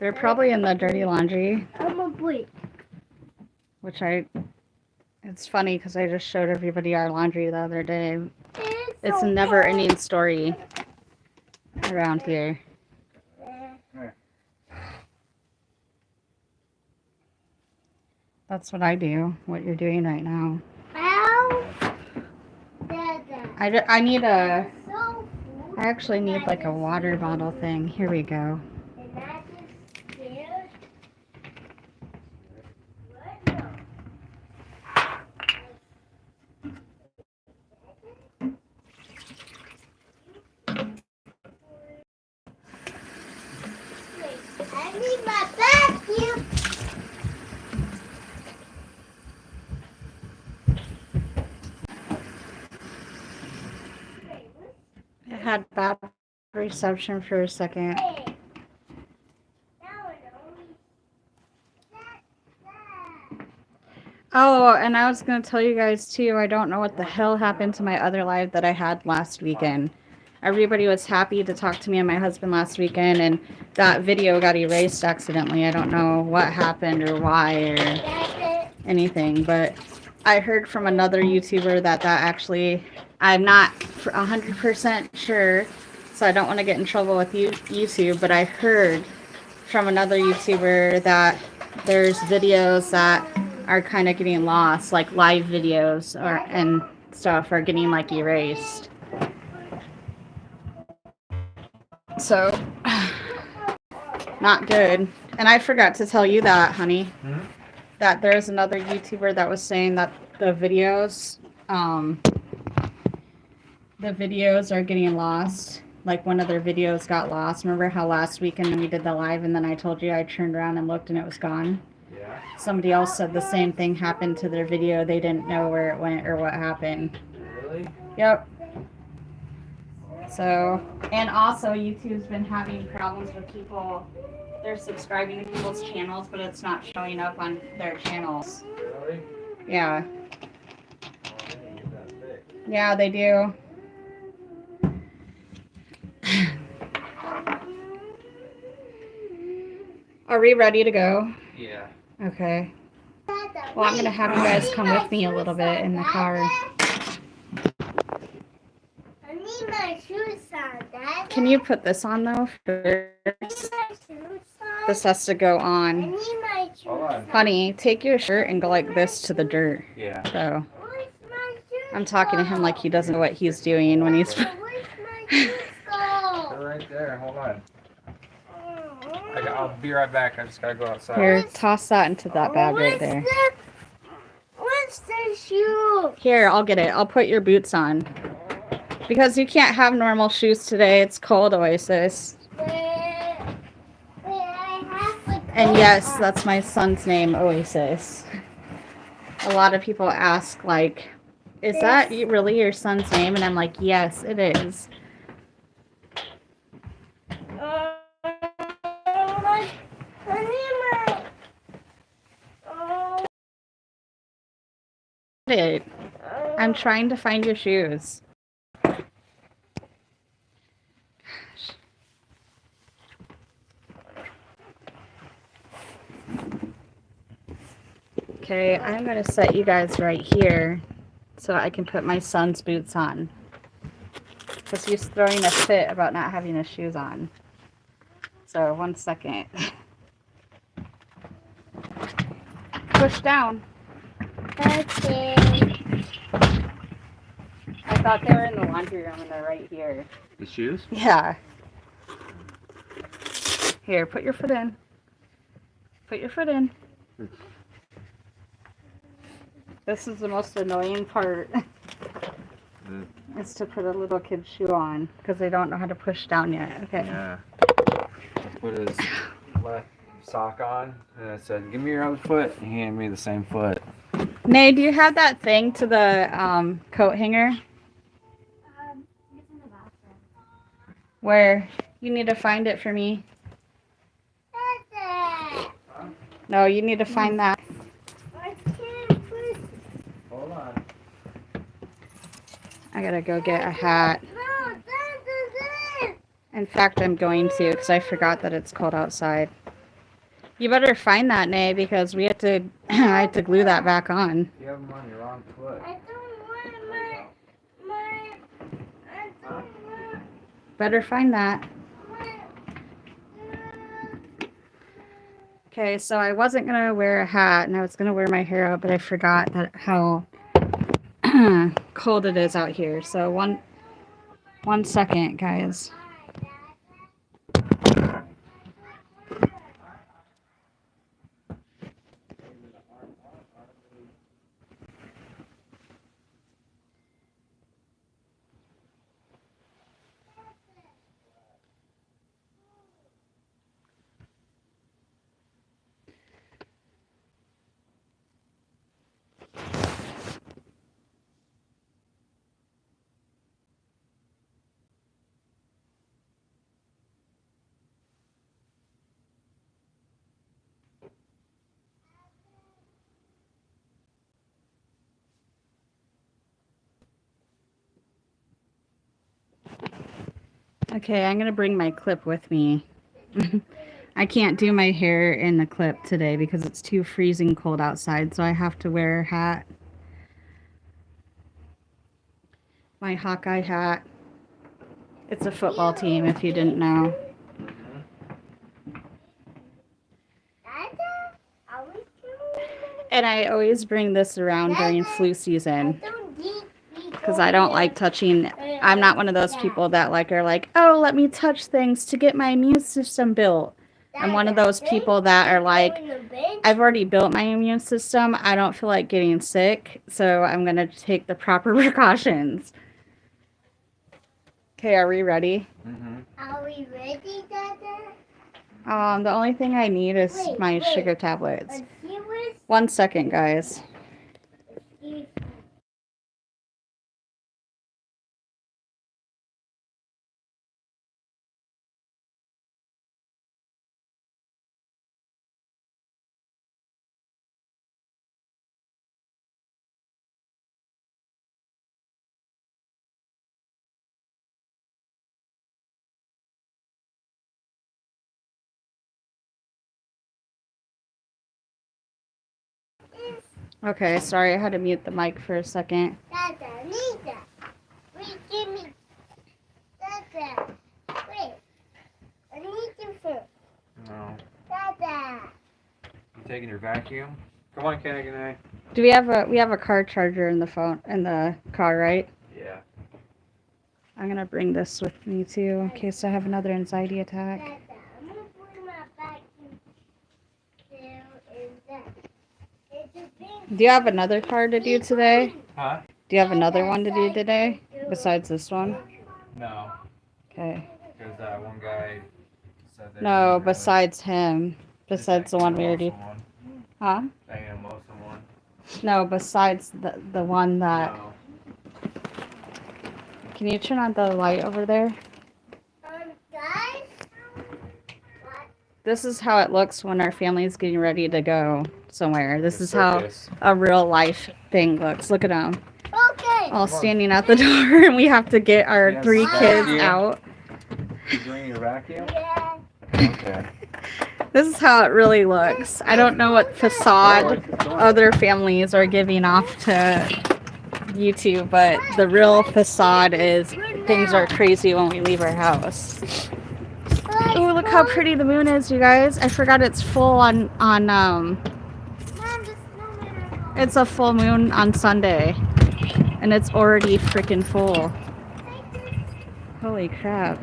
They're probably in the dirty laundry. Which it's funny because I just showed everybody our laundry the other day. It's a never-ending story. around here. That's what I do, what you're doing right now. I need a, I actually need like a water bottle thing. Here we go. I need my vacuum. It had bad reception for a second. Oh, and I was going to tell you guys too, I don't know what the hell happened to my other live that I had last weekend. Everybody was happy to talk to me and my husband last weekend, and that video got erased accidentally. I don't know what happened or why or anything, but I heard from another YouTuber that actually, I'm not 100% sure, so I don't want to get in trouble with YouTube, but I heard from another YouTuber that there's videos that are kind of getting lost, like live videos and stuff are getting like erased. So, not good. And I forgot to tell you that, honey, that there's another YouTuber that was saying that the videos are getting lost. Like one of their videos got lost. Remember how last weekend we did the live and then I told you I turned around and looked and it was gone? Yeah. Somebody else said the same thing happened to their video. They didn't know where it went or what happened. Really? Yep. So, and also YouTube's been having problems with people. They're subscribing to people's channels, but it's not showing up on their channels. Really? Yeah. Oh, I didn't get that fixed. Yeah, they do. Are we ready to go? Yeah. Okay. Well, I'm going to have you guys come with me a little bit in the car. I need my shoes on, Dad. Can you put this on, though, first? This has to go I on. need my shoes Hold on. Honey, take your shirt and go like this to the dirt. Yeah. So, Where's my shoes I'm talking to him like he doesn't know what he's doing when he's... Where's my shoes go? They're right there. Hold on. I'll be right back. I just gotta go outside. Here, toss that into that bag right there. What's the shoe? Here, I'll get it. I'll put your boots on. Because you can't have normal shoes today. It's cold, Oasis. I have to And yes, that's my son's name, Oasis. A lot of people ask, like, is that really your son's name? And I'm like, yes, it is. I'm trying to find your shoes. Okay, I'm going to set you guys right here so I can put my son's boots on. Because he's throwing a fit about not having his shoes on. So, 1 second. Push down. Okay. I thought they were in the laundry room and they're right here. The shoes? Yeah. Here, put your foot in. Put your foot in. This is the most annoying part. Is to put a little kid's shoe on because they don't know how to push down yet. Okay. Yeah. Put his left sock on and I said, give me your other foot. And he handed me the same foot. Nay, do you have that thing to the coat hanger? It's in the bathroom. Where? You need to find it for me. Dada. No, you need to find that. I can't put. Hold on. I gotta go get a hat. No, Dada. In fact, I'm going to because I forgot that it's cold outside. You better find that, Nay, because we have to. I have to glue that back on. You have them on your wrong foot. I don't want my. I don't want. Better find that. Okay, so I wasn't gonna wear a hat and I was gonna wear my hair out, but I forgot that how cold it is out here. So one second, guys. Okay, I'm gonna bring my clip with me. I can't do my hair in the clip today because it's too freezing cold outside, so I have to wear a hat. My Hawkeye hat. It's a football team, if you didn't know. And I always bring this around during flu season because I don't like touching. I'm not one of those people that are like, oh, let me touch things to get my immune system built. I'm one of those people that are like, I've already built my immune system. I don't feel like getting sick, so I'm going to take the proper precautions. Okay, are we ready? Are we ready, Dada? The only thing I need is my sugar tablets. 1 second, guys. Okay, sorry, I had to mute the mic for a second. Dada, Lisa. Wait, give me. Dada. Wait. I need you first. No. Dada. You taking your vacuum? Come on, Kenny. Do we have a car charger in the car, right? Yeah. I'm gonna bring this with me too in case I have another anxiety attack. Dada, I'm gonna put my vacuum there and that. It's a big. Do you have another car to do today? Huh? Do you have another one to do today besides this one? No. Okay. Because that one guy said that. No, besides him. Besides the one we already. Huh? Banging a Mosin one. No, besides the one that. No. Can you turn on the light over there? Guys? This is how it looks when our family is getting ready to go somewhere. This The is how circus. a real life thing looks. Look at them. Okay. All standing at the door, and we have to get our Yes. 3 kids Vacuum. out. You bringing your vacuum? Yeah. Okay. This is how it really looks. I don't know what facade other families are giving off to YouTube, but the real facade is things are crazy when we leave our house. Oh, look how pretty the moon is, you guys. I forgot it's full on it's a full moon on Sunday. And it's already freaking full. Holy crap.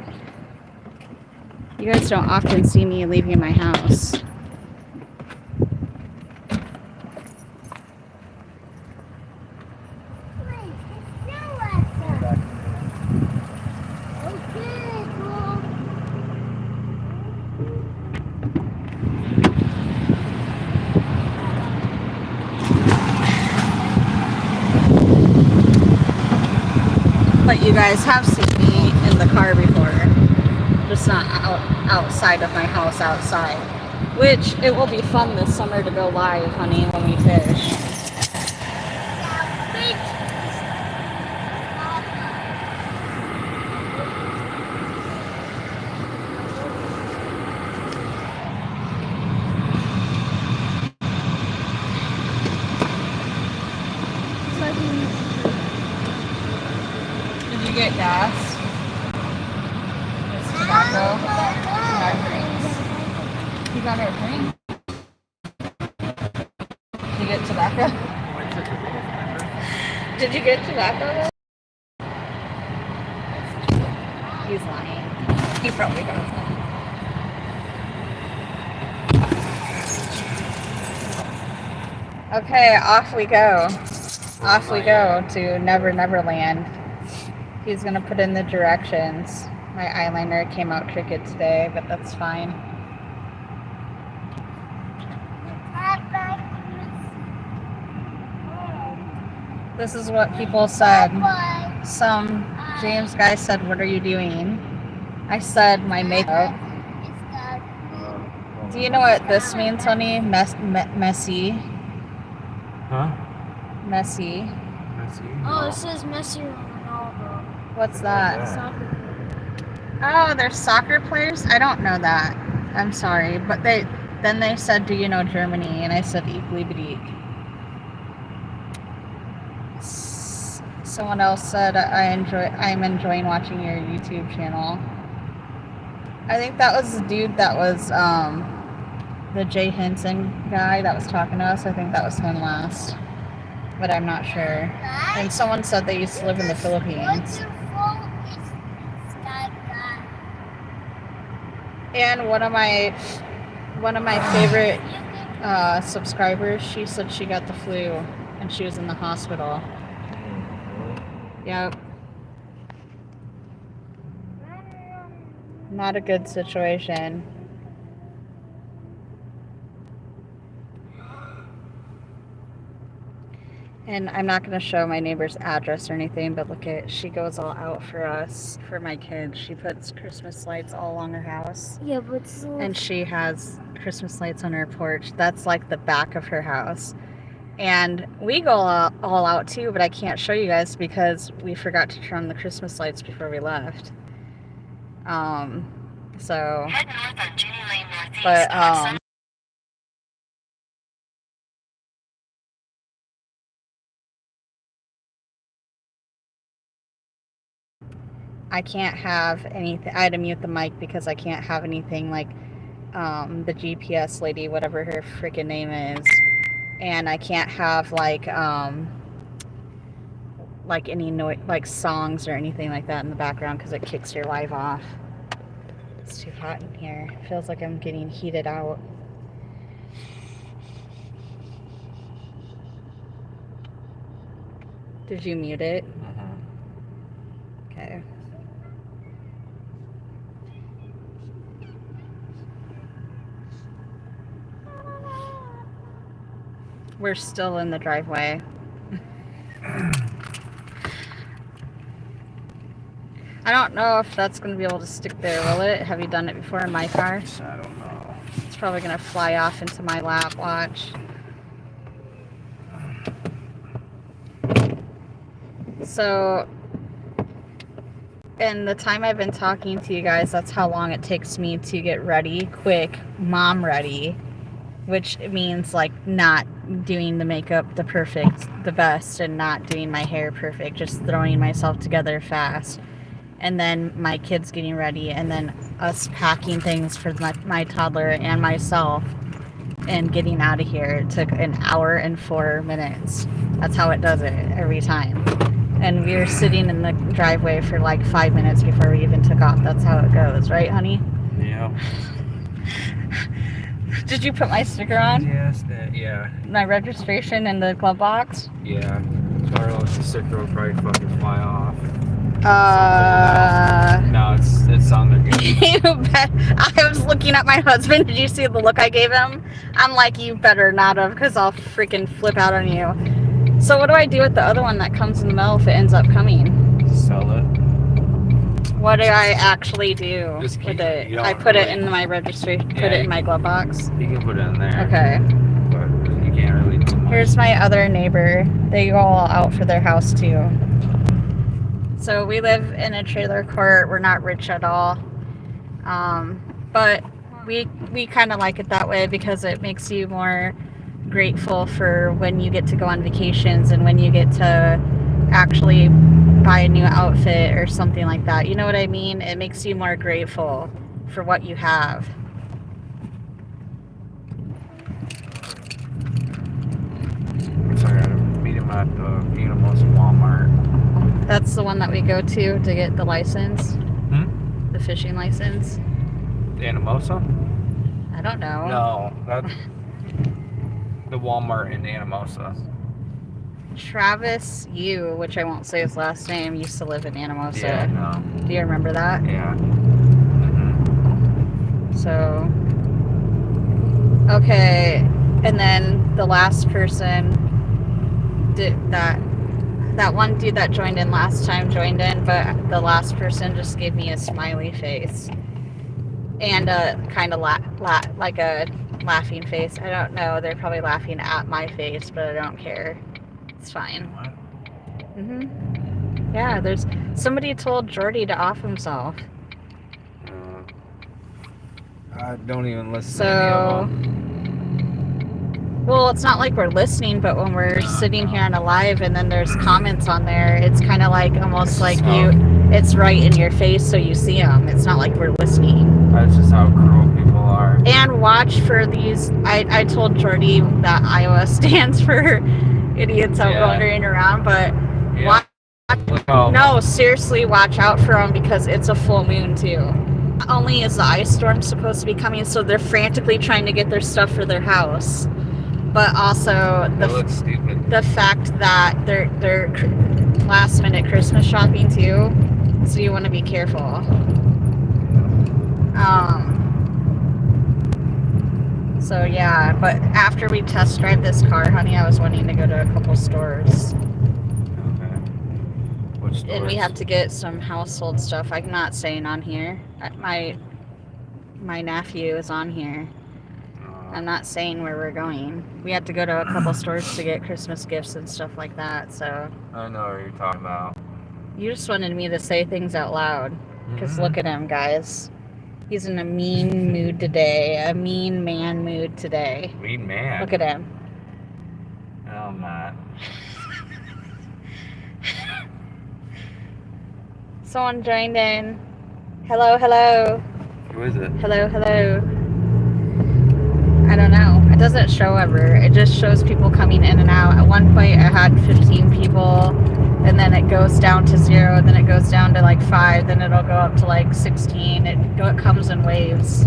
You guys don't often see me leaving my house. But you guys have seen me in the car before. Just not outside of my house outside. Which, it will be fun this summer to go live, honey, when we fish. Did you get gas? It's tobacco. Our drinks. You got our drink? you get tobacco? He's lying. He probably does. Okay, off we go. Off we go to Never Never Land. He's gonna put in the directions. My eyeliner came out crooked today, but that's fine. This is what people said. Some James guy said, "What are you doing?" I said, "My makeup." Do you know what this means, honey? Messy. Huh? Messy. Messi? Oh, it says Messi Ronaldo. What's that? Soccer. Oh, they're soccer players? I don't know that. I'm sorry. But they said, "Do you know Germany?" And I said, "Ich liebe dich." Someone else said, I'm enjoying watching your YouTube channel. I think that was the dude that was the Jay Henson guy that was talking to us. I think that was him last. But I'm not sure. And someone said they used to live in the Philippines. And one of my favorite subscribers, she said she got the flu and she was in the hospital. Yep. Not a good situation. And I'm not going to show my neighbor's address or anything, but look at, she goes all out for us, for my kids. She puts Christmas lights all along her house. Yeah, but so And she has Christmas lights on her porch. That's like the back of her house. And we go all out too, but I can't show you guys because we forgot to turn on the Christmas lights before we left. So, Head north on Ginny Lane Northeast. but, I can't have anything. I had to mute the mic because I can't have anything like the GPS lady, whatever her freaking name is, and I can't have like any noise, like songs or anything like that in the background because it kicks your live off. It's too hot in here. It feels like I'm getting heated out. Did you mute it? Okay. We're still in the driveway. I don't know if that's going to be able to stick there, will it? Have you done it before in my car? I don't know. It's probably going to fly off into my lap, watch. So, in the time I've been talking to you guys, that's how long it takes me to get ready, quick, mom ready, which means like not doing the makeup the best, and not doing my hair perfect, just throwing myself together fast. And then my kids getting ready, and then us packing things for my toddler and myself and getting out of here. It took an hour and 4 minutes. That's how it does it every time. And we were sitting in the driveway for like 5 minutes before we even took off. That's how it goes, right, honey? Yeah. Did you put my sticker on? Yes, yeah. My registration in the glove box? Yeah. Tomorrow the sticker will probably fucking fly off. No, it's on there. You bet. I was looking at my husband. Did you see the look I gave him? I'm like, you better not have, because I'll freaking flip out on you. So what do I do with the other one that comes in the mail if it ends up coming? Sell it. What do I actually do Just keep with it. it? I put it in my registration, put it in my glove box. You can put it in there. Okay. But you can't really do much. Here's my other neighbor. They go all out for their house too. So we live in a trailer court. We're not rich at all. But we kind of like it that way because it makes you more grateful for when you get to go on vacations and when you get to actually buy a new outfit or something like that. You know what I mean? It makes you more grateful for what you have. Sorry, I had a meeting I'm at the Animals Walmart. That's the one that we go to get the license. Hmm? The fishing license. The Anamosa? I don't know. No, that's the Walmart in Anamosa. Travis Yu, which I won't say his last name, used to live in Anamosa. Yeah, no. Do you remember that? Yeah. Mm-hmm. So, okay, and then the last person did that one dude that joined in last time joined in, but the last person just gave me a smiley face and a kind of like a laughing face. I don't know. They're probably laughing at my face, but I don't care. It's fine. What? Yeah, there's somebody told Jordy to off himself. I don't even listen to any of them. Well, it's not like we're listening, but when we're sitting here on a live and then there's comments on there, it's kind of like almost like it's right in your face so you see them. It's not like we're listening. That's just how cruel people are. And watch for these. I told Jordy that Iowa stands for idiots out wandering around, but watch. No, seriously, watch out for them because it's a full moon too. Not only is the ice storm supposed to be coming, so they're frantically trying to get their stuff for their house, but also the fact that they're last minute Christmas shopping too, so you want to be careful. So yeah, but after we test drive this car, honey, I was wanting to go to a couple stores. And we have to get some household stuff. I'm not saying on here. My nephew is on here. I'm not saying where we're going. We have to go to a couple stores to get Christmas gifts and stuff like that. So I know what you're talking about. You just wanted me to say things out loud. Because look at him, guys. He's in a mean mood today. A mean man mood today. Mean man? Look at him. No, I'm not. Someone joined in. Hello, hello. Who is it? Hello, hello. I don't know. It doesn't show ever. It just shows people coming in and out. At one point, I had 15 people, and then it goes down to 0, then it goes down to like 5, then it'll go up to like 16. It comes in waves.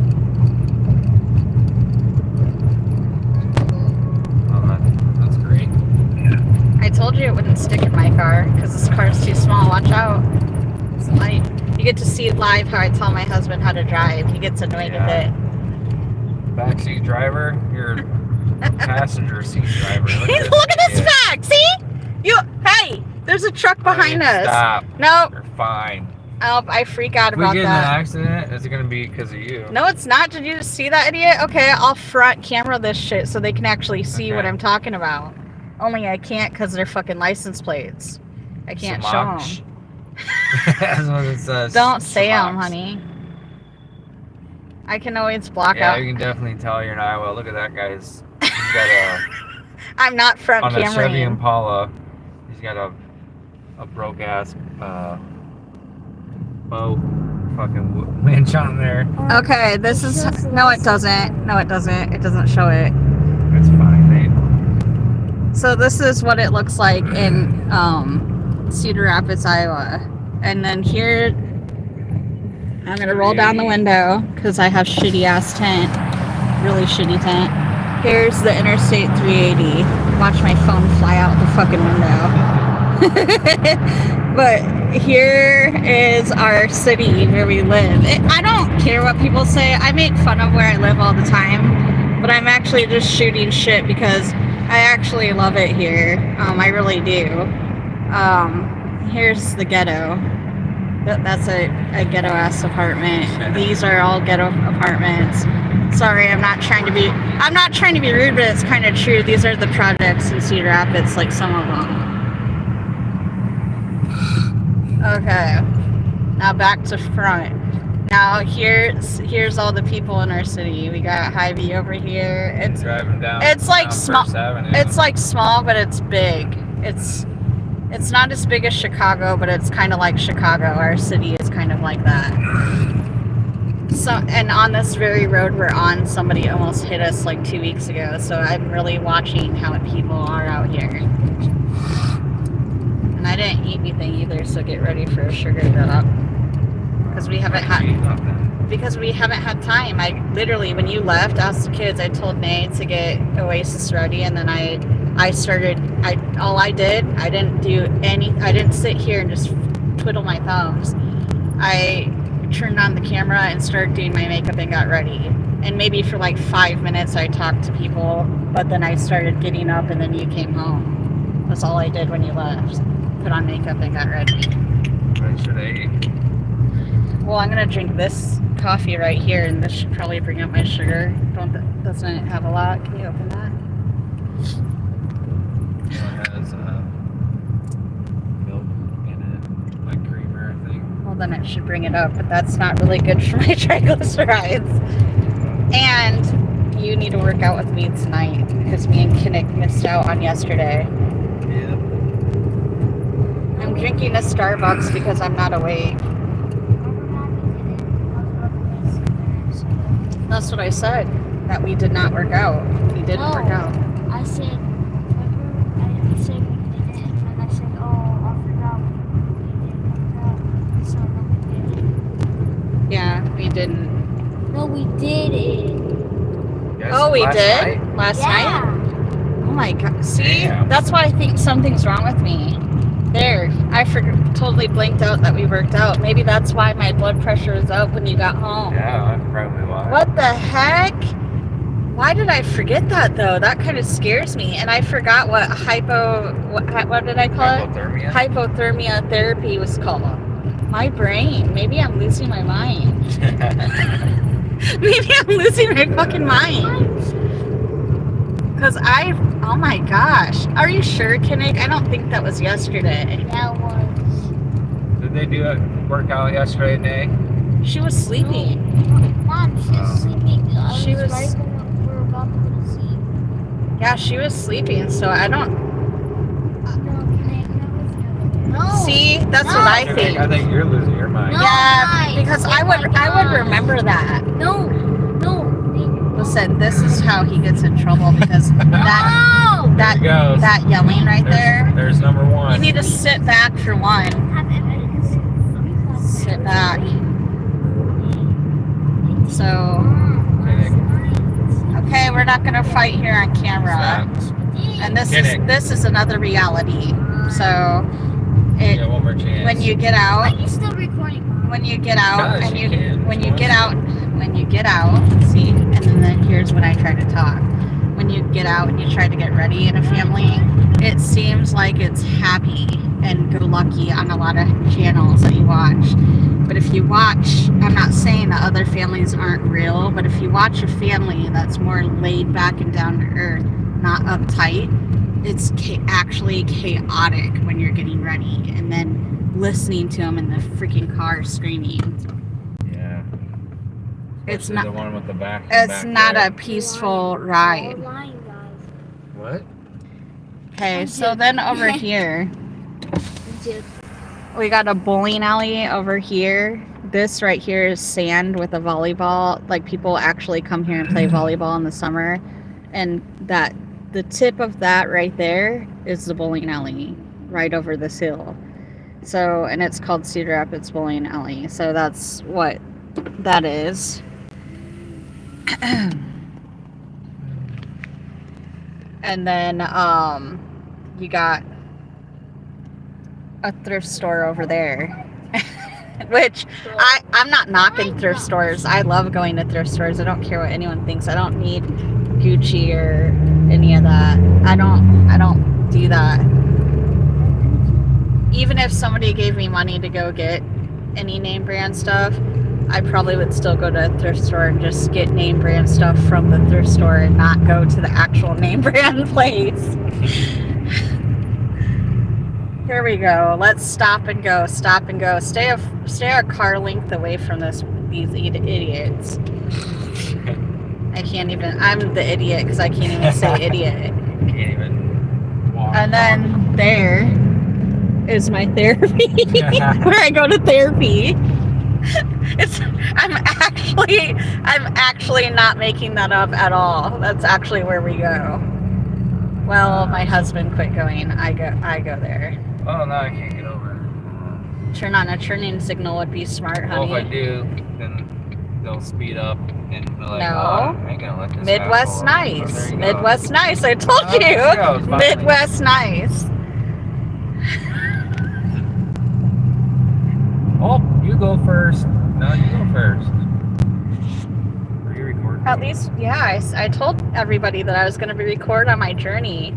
Oh, that's great. Yeah. I told you it wouldn't stick in my car because this car is too small. Watch out. It's light. You get to see live how I tell my husband how to drive. He gets annoyed with it. Backseat driver, you're passenger seat driver. Look at this back. See? Hey, there's a truck behind us. Stop. Nope. You're fine. Oh, I freak out about If we get in that. an accident, is it going to be because of you? No, it's not. Did you just see that idiot? Okay, I'll front camera this shit so they can actually see what I'm talking about. Only I can't because they're fucking license plates. I can't show them. That's what it says. Don't say them, honey. I can always block out. Yeah, you can definitely tell you're in Iowa. Look at that guy. He's got a... I'm not front camera. On a Chevy cameraing. Impala, he's got a broke-ass boat fucking winch on there. Okay, this is... No, it doesn't. No, it doesn't. It doesn't show it. It's fine, mate. So this is what it looks like in Cedar Rapids, Iowa. And then here, I'm going to roll down the window because I have shitty ass tent. Really shitty tent. Here's the Interstate 380. Watch my phone fly out the fucking window. But here is our city where we live. I don't care what people say. I make fun of where I live all the time. But I'm actually just shooting shit because I actually love it here. I really do. Here's the ghetto. That's a ghetto-ass apartment. These are all ghetto apartments. Sorry, I'm not trying to be rude, but it's kind of true. These are the projects in Cedar Rapids, like some of them. Okay. Now back to front. Now here's all the people in our city. We got Hy-Vee over here. It's driving down. It's like small. Avenue. It's like small, but it's big. It's not as big as Chicago, but it's kind of like Chicago. Our city is kind of like that. So, and on this very road we're on, somebody almost hit us like 2 weeks ago. So I'm really watching how people are out here. And I didn't eat anything either, so get ready for a sugar drop. Because we haven't had time. I literally, when you left, asked the kids, I told Nate to get Oasis ready, and then I didn't sit here and just twiddle my thumbs. I turned on the camera and started doing my makeup and got ready. And maybe for like 5 minutes I talked to people, but then I started getting up and then you came home. That's all I did when you left. Put on makeup and got ready. What should I eat? Well, I'm gonna drink this coffee right here, and this should probably bring up my sugar. Doesn't it have a lot? Can you open that? It has milk in it, like creamer, I think. Well, then it should bring it up, but that's not really good for my triglycerides. And you need to work out with me tonight because me and Kinnick missed out on yesterday. Yeah. I'm drinking a Starbucks because I'm not awake. That's what I said, that we did not work out. We didn't work out. I said, remember? I said we didn't, and I said, oh, I forgot we didn't work out. So no, we didn't. Yeah, we didn't. No, we did it. Yes, Oh, we last did? night? Last night? Oh my god. See? Damn. That's why I think something's wrong with me. There. I totally blanked out that we worked out. Maybe that's why my blood pressure is up when you got home. Yeah, that's probably why. What the heck? Why did I forget that though? That kind of scares me. And I forgot what what did I call it? Hypothermia? Hypothermia therapy was called. My brain. Maybe I'm losing my mind. Maybe I'm losing my fucking mind. Because oh my gosh. Are you sure, Kinnick? I don't think that was yesterday. That was. Did they do a workout yesterday, Nate? She was sleeping. Mom, she's sleeping. She was- right when we're about to go to sleep. Yeah, she was sleeping, so I don't... No. See? That's what I think. I think you're losing your mind. No. Yeah, because I would remember that. No. Listen, this is how he gets in trouble because that No. that There it goes. that yelling right there. There's number one. You need to sit back for one. Sit back. So, okay, we're not gonna fight here on camera. And this is another reality. So, Yeah, one more chance. when you get out, Are you still recording? when you get out, Gosh, and you can. when you get out, see, and then here's when I try to talk. When you get out and you try to get ready in a family, it seems like it's happy and go lucky on a lot of channels that you watch. But if you watch, I'm not saying that other families aren't real, but if you watch a family that's more laid back and down to earth, not uptight, it's actually chaotic when you're getting ready and then listening to them in the freaking car screaming. Yeah. It's Especially not. the one with the back. It's not a peaceful ride. What? Okay, so then over here, we got a bowling alley over here. This right here is sand with a volleyball. Like people actually come here and play volleyball in the summer. And the tip of that right there is the bowling alley right over this hill. So, and it's called Cedar Rapids Bowling Alley. So that's what that is. And then you got a thrift store over there. Which I'm not knocking thrift stores. I love going to thrift stores. I don't care what anyone thinks. I don't need Gucci or any of that. I don't do that. Even if somebody gave me money to go get any name brand stuff, I probably would still go to a thrift store and just get name brand stuff from the thrift store and not go to the actual name brand place. Here we go. Let's stop and go. Stop and go. Stay a car length away from these idiots. I can't even. I'm the idiot because I can't even say idiot. Can't even walk. And then there is my therapy, where I go to therapy. I'm actually not making that up at all. That's actually where we go. Well, my husband quit going. I go there. Oh, no, I can't get over. Turn on a turning signal would be smart, Well, honey. if I do, then they'll speed up and be like, No. oh, I ain't gonna let this Midwest asshole over. Oh, nice. there you go. Midwest nice. I told Oh, there you go, you. finally. Midwest nice. Oh, you go first. No, you go first. Are you recording? At least, yeah, I told everybody that I was going to be record on my journey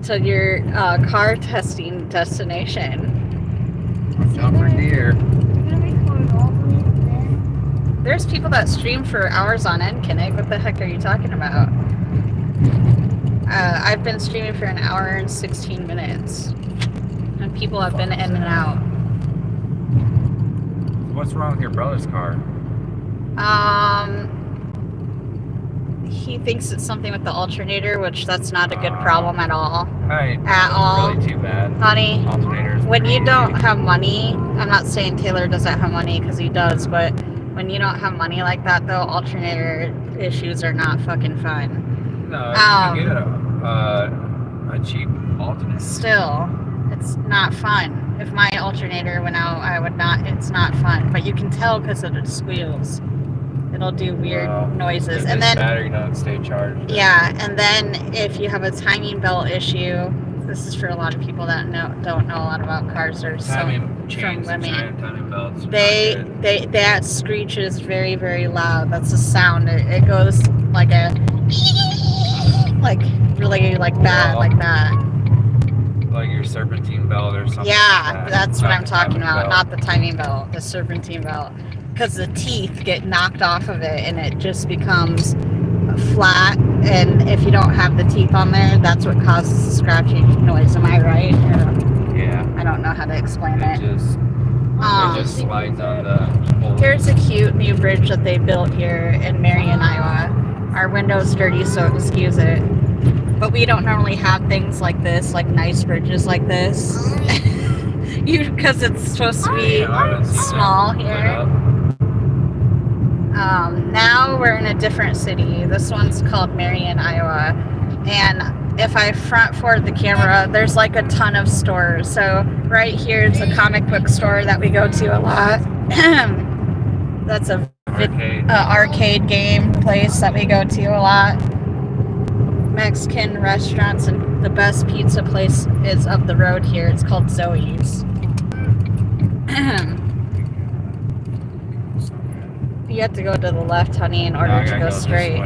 to your car testing destination. Jump for deer. You're gonna record all the way there? There's people that stream for hours on end, Kinnick. What the heck are you talking about? I've been streaming for an hour and 16 minutes. And people have been in and out. What's wrong with your brother's car? He thinks it's something with the alternator, which that's not a good problem at all. Right. At all. Really too bad. Honey, Alternators. when you don't have money, I'm not saying Taylor doesn't have money, because he does, but when you don't have money like that, though, alternator issues are not fucking fun. No, you can get a cheap alternator. Still, it's not fun. If my alternator went out, I would not, it's not fun. But you can tell because it squeals. It'll do weird noises. If And this then, battery don't stay charged. yeah, and then if you have a timing belt issue, this is for a lot of people that don't know a lot about cars or Timing chains from and women. timing belts. are That screech is very, very loud. That's the sound. It goes like a like really like bad, like that. like your serpentine belt or something. Yeah, like that. that's what Not I'm the talking timing about. belt. Not the timing belt, the serpentine belt. Because the teeth get knocked off of it and it just becomes flat. And if you don't have the teeth on there, that's what causes the scratching noise. Am I right? Or, Yeah. I don't know how to explain It it. just slides on the whole. Here's a cute new bridge that they built here in Marion, Iowa. Our window's dirty, so excuse it. But we don't normally have things like this, like nice bridges like this. Because it's supposed to be I haven't seen small that lit here. up. Now we're in a different city. This one's called Marion, Iowa. And if I front forward the camera, there's like a ton of stores. So right here is a comic book store that we go to a lot. That's a arcade game place that we go to a lot. Mexican restaurants, and the best pizza place is up the road here. It's called Zoe's. You have to go to the left, honey, in order to go straight.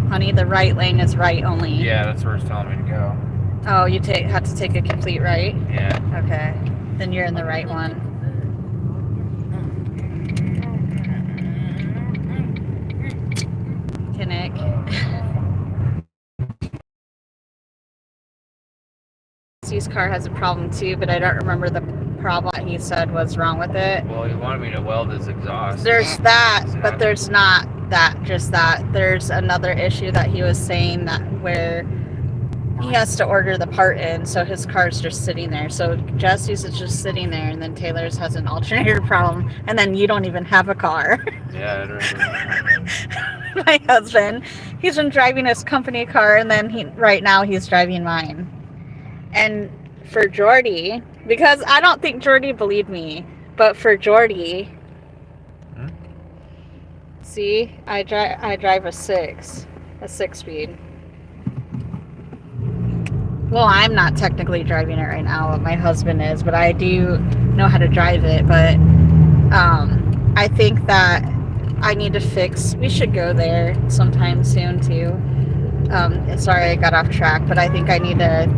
Honey, the right lane is right only. Yeah, that's where it's telling me to go. Oh, you have to take a complete right? Yeah. Okay. Then you're in the right one. Kinnick. His car has a problem too, but I don't remember the problem that he said was wrong with it. Well, he wanted me to weld his exhaust. There's that, but there's not just that. There's another issue that he was saying that where he has to order the part in, so his car's just sitting there. So Jesse's is just sitting there, and then Taylor's has an alternator problem, and then you don't even have a car. Yeah, My husband, he's been driving his company car, and then right now he's driving mine. And for Jordy, because I don't think Jordy believed me, but for Jordy, see, I drive a six speed. Well, I'm not technically driving it right now, my husband is, but I do know how to drive it. But I think that I need to fix, we should go there sometime soon too. Sorry I got off track, but I think I need to,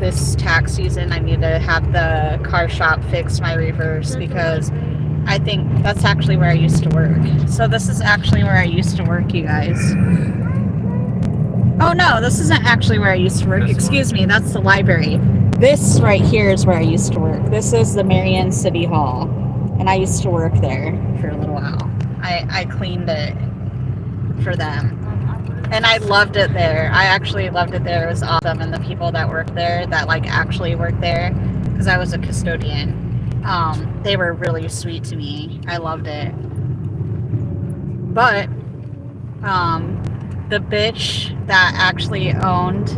this tax season, I need to have the car shop fix my reverse, because I think that's actually where I used to work. So this is actually where I used to work, you guys. Oh no, this isn't actually where I used to work. Excuse me, that's the library. This right here is where I used to work. This is the Marion City Hall. And I used to work there for a little while. I cleaned it for them. And I loved it there. I actually loved it there. It was awesome. And the people that worked there, that like actually worked there, because I was a custodian, they were really sweet to me. I loved it. But the bitch that actually owned,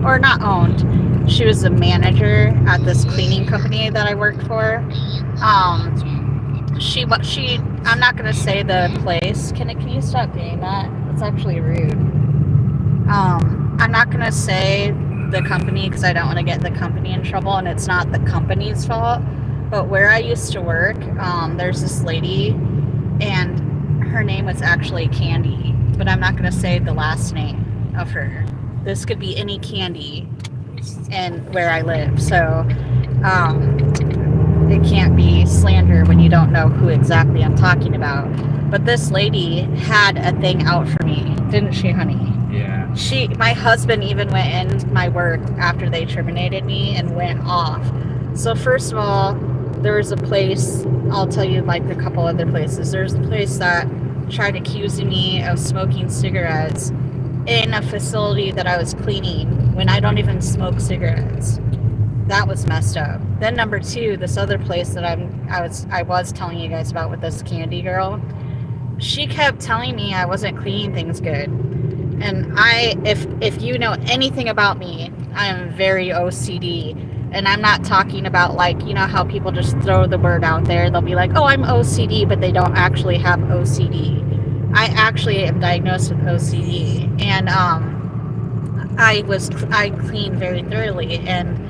or not owned, She was a manager at this cleaning company that I worked for. She I'm not gonna say the place. Can you stop doing that? It's actually rude. I'm not gonna say the company because I don't want to get the company in trouble, and it's not the company's fault. But where I used to work, there's this lady, and her name was actually Candy, but I'm not gonna say the last name of her. This could be any Candy, and where I live, so it can't be slander when you don't know who exactly I'm talking about. But this lady had a thing out for me, didn't she, honey? Yeah. My husband even went in my work after they terminated me and went off. So first of all, there was a place, I'll tell you like a couple other places. There's a place that tried accusing me of smoking cigarettes in a facility that I was cleaning when I don't even smoke cigarettes. That was messed up. Then number two, this other place that I was telling you guys about with this Candy girl, she kept telling me I wasn't cleaning things good. And if you know anything about me, I am very OCD. And I'm not talking about like, you know how people just throw the word out there. They'll be like, oh, I'm OCD, but they don't actually have OCD. I actually am diagnosed with OCD. And I clean very thoroughly, and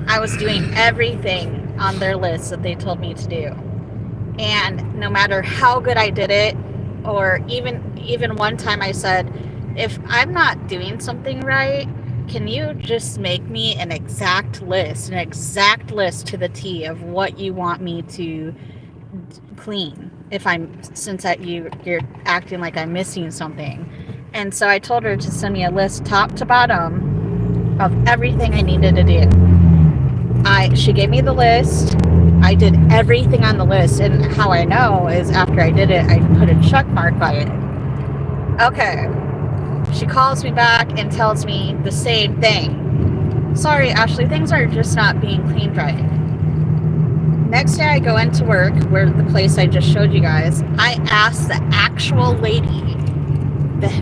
I was doing everything on their list that they told me to do. And no matter how good I did it, or even one time I said, if I'm not doing something right, can you just make me an exact list to the T of what you want me to clean since you're acting like I'm missing something. And so I told her to send me a list top to bottom of everything I needed to do. She gave me the list. I did everything on the list, and how I know is after I did it, I put a check mark by it. Okay. She calls me back and tells me the same thing. Sorry, Ashley, things are just not being cleaned right. Next day I go into work, where the place I just showed you guys. I asked the actual lady,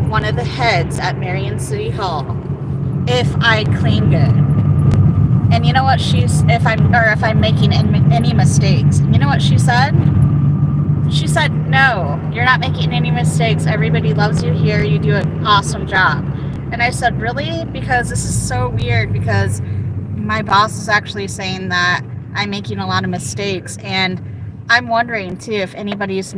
one of the heads at Marion City Hall, if I clean good. And you know what if I'm making any mistakes. You know what she said? She said, no, you're not making any mistakes. Everybody loves you here. You do an awesome job. And I said, really? Because this is so weird, because my boss is actually saying that I'm making a lot of mistakes. And I'm wondering, too, if anybody's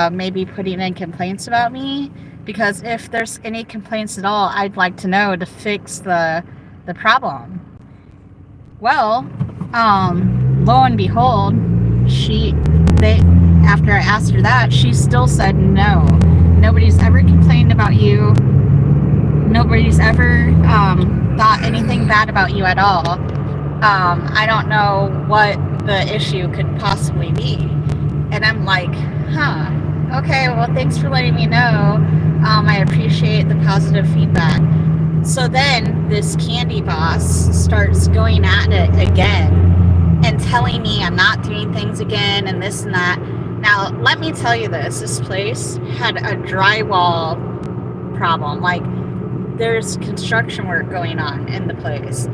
maybe putting in complaints about me. Because if there's any complaints at all, I'd like to know to fix the problem. Well, lo and behold, after I asked her that, she still said no. Nobody's ever complained about you. Nobody's ever thought anything bad about you at all. I don't know what the issue could possibly be. And I'm like, okay, well, thanks for letting me know. I appreciate the positive feedback. So then this Candy boss starts going at it again and telling me I'm not doing things again and this and that. Now, let me tell you this place had a drywall problem. Like, there's construction work going on in the place.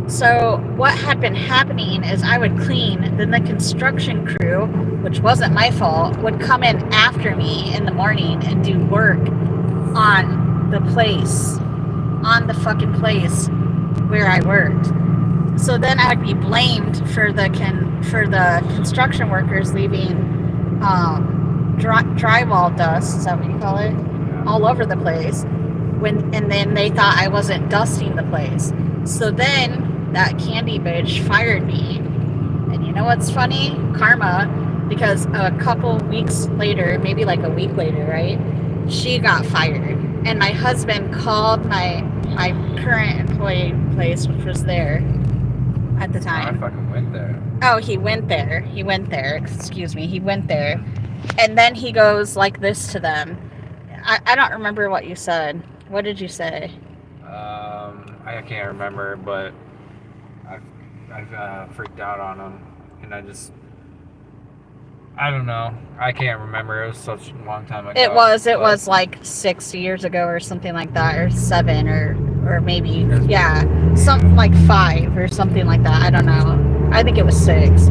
So what had been happening is I would clean, then the construction crew, which wasn't my fault, would come in after me in the morning and do work on the fucking place where I worked. So then I'd be blamed for the construction workers leaving drywall dust, is that what you call it? All over the place. And then they thought I wasn't dusting the place. So then that Candy bitch fired me. And you know what's funny? Karma, because a couple weeks later, maybe like a week later, right? She got fired. And my husband called my current employee place, which was there at the time. I fucking went there. Oh, he went there. Excuse me. He went there. And then he goes like this to them. I don't remember what you said. What did you say? I can't remember, but I've freaked out on him, and I don't know. I can't remember. It was such a long time ago. It was like 6 years ago or something like that, or 7, or or maybe, yeah, something like 5 or something like that. I don't know. I think it was 6.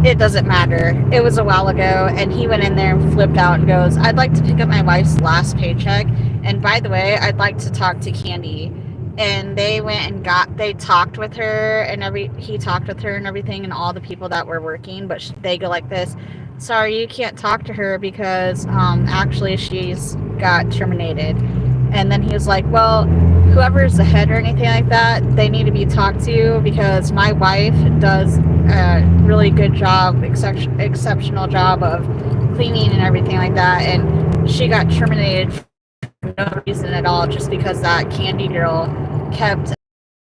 It doesn't matter. It was a while ago, and he went in there and flipped out and goes, "I'd like to pick up my wife's last paycheck. And by the way, I'd like to talk to Candy." And they went and they talked with her, and he talked with her and everything, and all the people that were working. But they go like this: "Sorry, you can't talk to her because actually she's got terminated." And then he was like, "Well, whoever's the head or anything like that, they need to be talked to because my wife does a really good job, exceptional job of cleaning and everything like that, and she got terminated for no reason at all, just because that Candy girl kept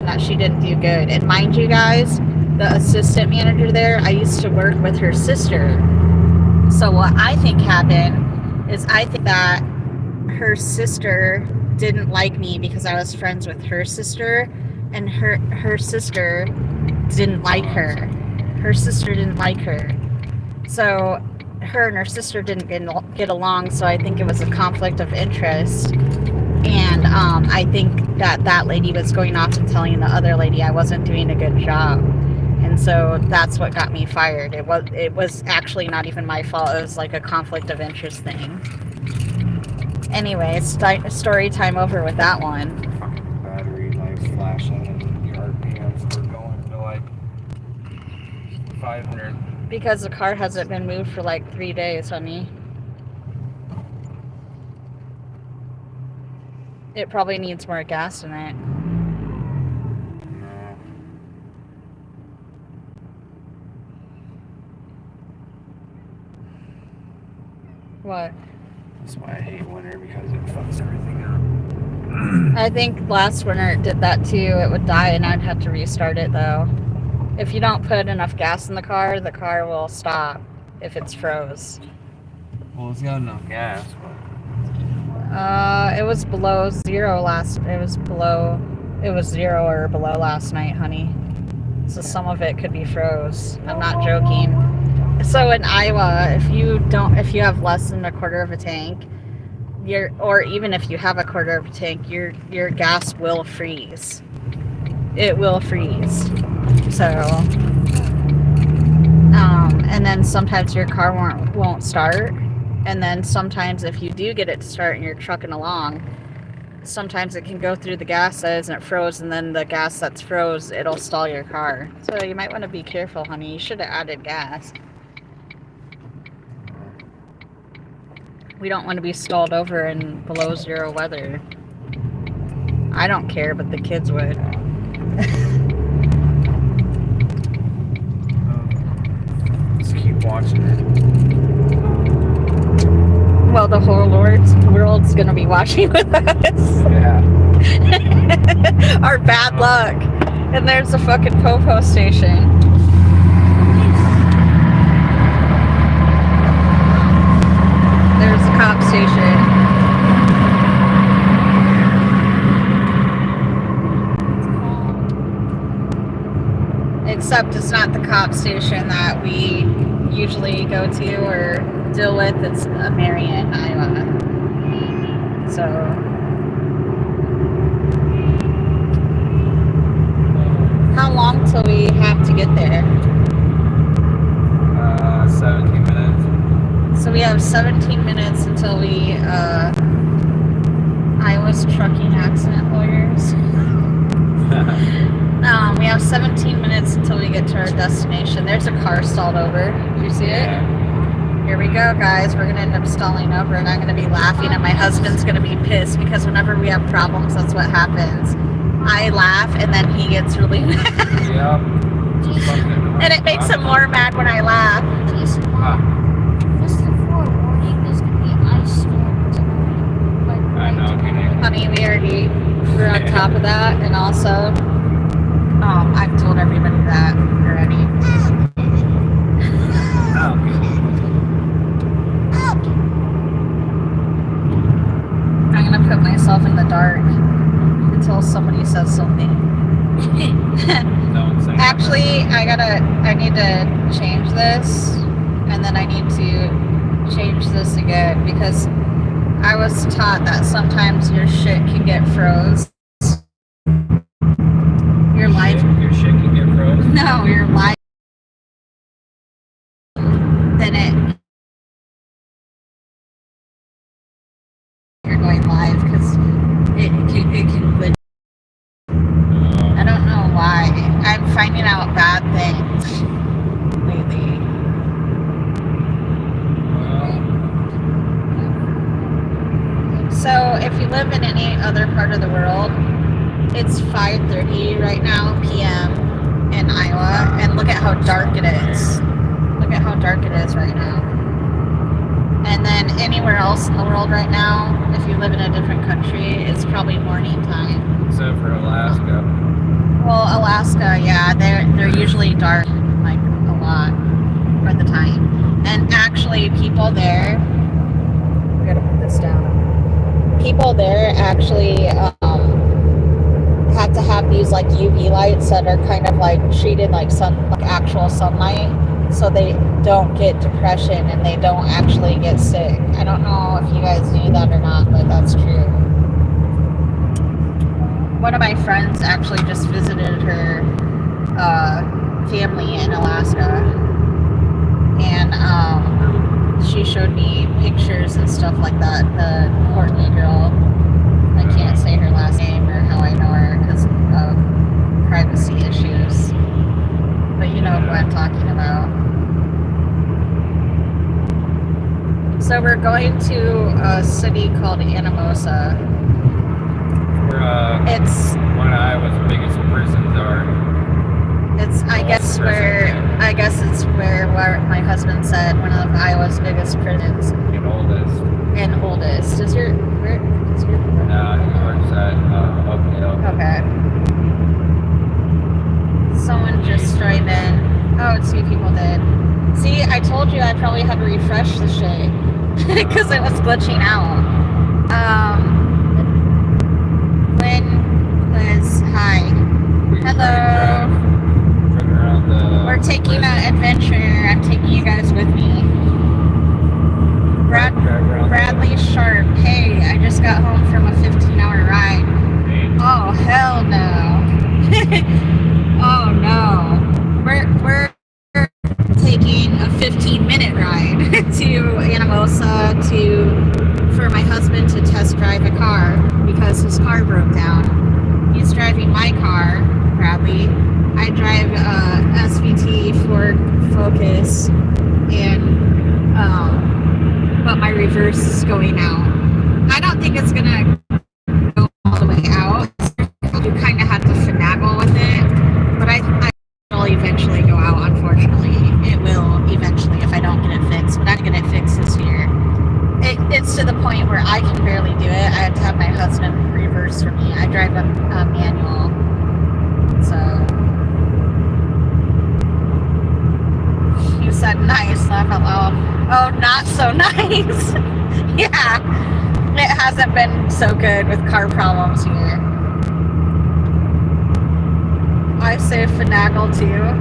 that she didn't do good." And mind you guys, the assistant manager there, I used to work with her sister. So what I think happened is I think that her sister didn't like me because I was friends with her sister, and her sister didn't like her. Her sister didn't like her. So her and her sister didn't get along, so I think it was a conflict of interest. And I think that lady was going off and telling the other lady I wasn't doing a good job. And so that's what got me fired. It was actually not even my fault. It was like a conflict of interest thing. Anyway, story time over with that one. Fucking battery lights flashing and your RPMs were going to like 500. Because the car hasn't been moved for like 3 days, honey. It probably needs more gas in it. No. What? That's why I hate winter, because it fucks everything up. I think last winter it did that too. It would die and I'd have to restart it though. If you don't put enough gas in the car will stop if it's froze. Well, it's got enough gas, but It was below zero it was 0 or below last night, honey. So some of it could be froze. I'm not joking. So in Iowa, if you have less than a quarter of a tank, or even if you have a quarter of a tank, your gas will freeze. It will freeze. So, and then sometimes your car won't start. And then sometimes if you do get it to start and you're trucking along, sometimes it can go through the gas that isn't froze, and then the gas that's froze, it'll stall your car. So you might want to be careful, honey. You should have added gas. We don't want to be stalled over in below zero weather. I don't care, but the kids would. just keep watching it. Well, the whole world's gonna be watching with us. Yeah. Our bad luck. And there's a fucking Popo station. There's a cop station. Except it's not the cop station that we usually go to or deal with. It's Marion, Iowa. So how long till we have to get there? 17 minutes. So we have 17 minutes until we Iowa's trucking accident lawyers. We have 17 minutes until we get to our destination. There's a car stalled over. Did you see it? Here we go, guys. We're gonna end up stalling over, and I'm gonna be laughing, and my husband's gonna be pissed because whenever we have problems, that's what happens. I laugh, and then he gets really mad. Yep. And it makes him more mad when I laugh. Jason, Mom, just a forewarning, there's gonna be an ice storm tonight. Like, I know, right kidding. tonight. Honey, we're on top of that, and also, I've told everybody that already. I'm gonna put myself in the dark until somebody says something. Don't say Actually, I need to change this, and then I need to change this again, because I was taught that sometimes your shit can get froze No, you're live. Then you're going live because it can glitch. I don't know why. I'm finding out bad things lately. So if you live in any other part of the world, it's 5:30 right now p.m. in Iowa, and look at how dark it is. Look at how dark it is right now. And then anywhere else in the world right now, if you live in a different country, it's probably morning time. Except for Alaska. Well, Alaska, yeah, they're usually dark, like a lot for the time. And actually, people there, we gotta put this down. People there actually have to have these like UV lights that are kind of like treated like actual sunlight, so they don't get depression and they don't actually get sick. I don't know if you guys knew that or not, but that's true. One of my friends actually just visited her family in Alaska, and she showed me pictures and stuff like that. The Courtney girl, I can't say her last name or how I know her because of privacy issues, but you know who I'm talking about. So we're going to a city called Anamosa. Where It's one of Iowa's biggest prisons are. It's I guess it's where my husband said one of Iowa's biggest prisons And oldest. and oldest. Is your North side of Oakdale. okay? Someone just joined in. Oh, 2 people did. See, I told you I probably had to refresh the shit because it was glitching out. Lynn, Liz, hi. Hello. We're taking an adventure. I'm taking you guys with me. Bradley Sharp. Hey, I just got home from a 15-hour ride. Oh, hell no. Oh, no. We're taking a 15-minute ride to Anamosa for my husband to test drive a car because his car broke down. He's driving my car, Bradley. I drive SVT Ford Focus, and but my reverse is going out. I don't think it's gonna go all the way out. You kind of have to finagle with it, but I will eventually go out. Unfortunately, it will eventually if I don't get it fixed. But I'm gonna get it fixed this year. It's to the point where I can barely do it. I have to have my husband reverse for me. I drive a manual, so. You said nice, laugh out loud. Oh, not so nice. Yeah, it hasn't been so good with car problems here. I say finagle too.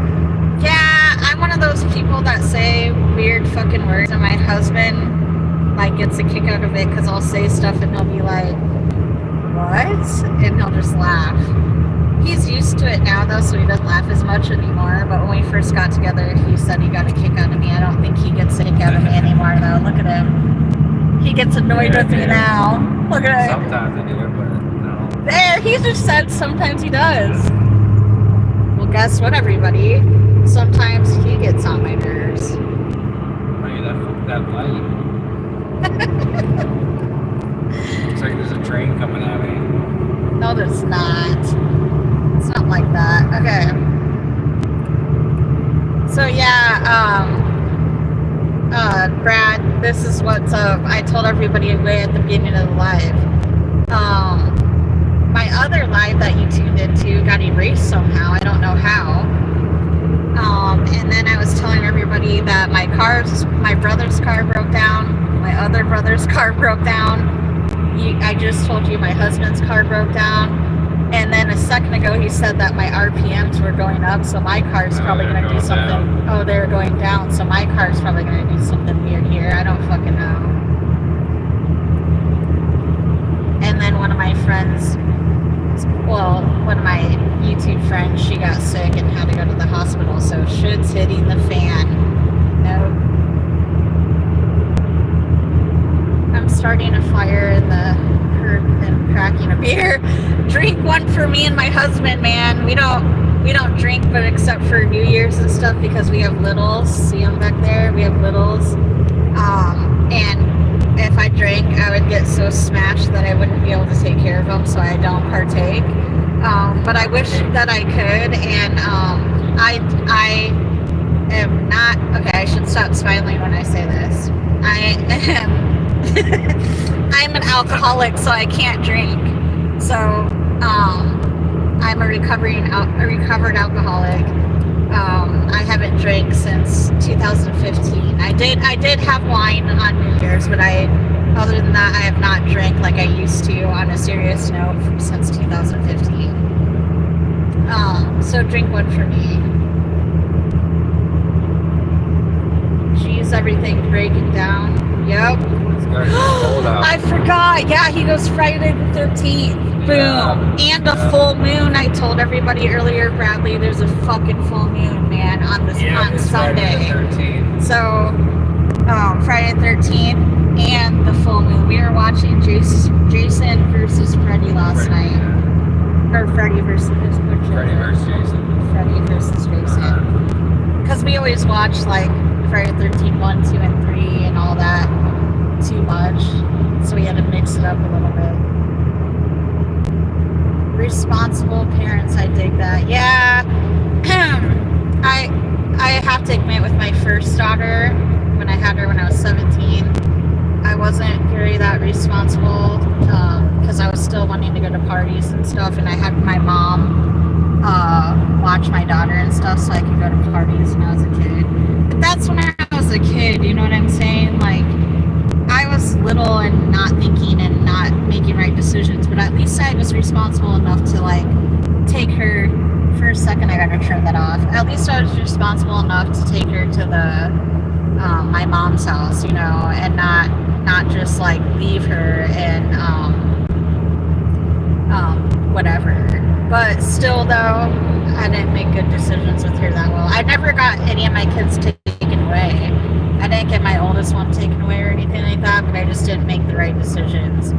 Yeah, I'm one of those people that say weird fucking words, and my husband like gets a kick out of it because I'll say stuff and he'll be like, what? And he'll just laugh. He's used to it now though, so he doesn't laugh as much anymore. But when we first got together, he said he got a kick out of me. I don't think he gets a kick out of me anymore though. Look at him. He gets annoyed with me now. Look at him. Sometimes I do it, but no. There, he just said sometimes he does. Well, guess what, everybody? Sometimes he gets on my nerves. Hey, that light. Looks like there's a train coming at me. No, there's not. It's not like that. Okay. So yeah, Brad, this is what's up. I told everybody way at the beginning of the live. My other live that you tuned into got erased somehow. I don't know how. And then I was telling everybody that my brother's car broke down. My other brother's car broke down. I just told you my husband's car broke down. And then a second ago he said that my RPMs were going up, so my car's probably going to do something. Down. Oh, they're going down, so my car's probably going to do something weird here. I don't fucking know. And then one of my YouTube friend, she got sick and had to go to the hospital, so shit's hitting the fan. No. I'm starting a fire in the hearth and cracking a beer. Drink one for me and my husband, man. We don't drink, but except for New Year's and stuff, because we have littles. See them back there? We have littles. And if I drank, I would get so smashed that I wouldn't be able to take care of them, so I don't partake. But I wish that I could, and I am not, okay, I should stop smiling when I say this. I'm an alcoholic, so I can't drink. So, I'm a recovered alcoholic. I haven't drank since 2015. I did have wine on New Year's, but other than that, I have not drank like I used to on a serious note since 2015. So drink one for me. Jeez, everything breaking down. Yep. I forgot. Yeah, he goes Friday the 13th. Boom. Yeah. And a full moon. I told everybody earlier, Bradley, there's a fucking full moon, man, on Sunday. So, Friday the 13th and the full moon. We were watching Jason versus Freddy last night. Or Freddy versus Jason. Freddy versus Jason. Because we always watch, like, Friday the 13th, 1, 2, and 3 and all that too much. So we had to mix it up a little bit. Responsible parents, I dig that. Yeah. I have to admit, with my first daughter, when I had her when I was 17, I wasn't very that responsible, because I was still wanting to go to parties and stuff, and I had my mom watch my daughter and stuff so I could go to parties when I was a kid. But that's when I was a kid, you know what I'm saying? Like, I was little and not thinking and not making right decisions, but at least I was responsible enough to, like, take her. For a second, I gotta turn that off. At least I was responsible enough to take her to the my mom's house, you know, and not just like leave her and whatever. But still, though, I didn't make good decisions with her that well. I never got any of my kids taken away. I didn't get my oldest one taken away or anything like that, but I just didn't make the right decisions.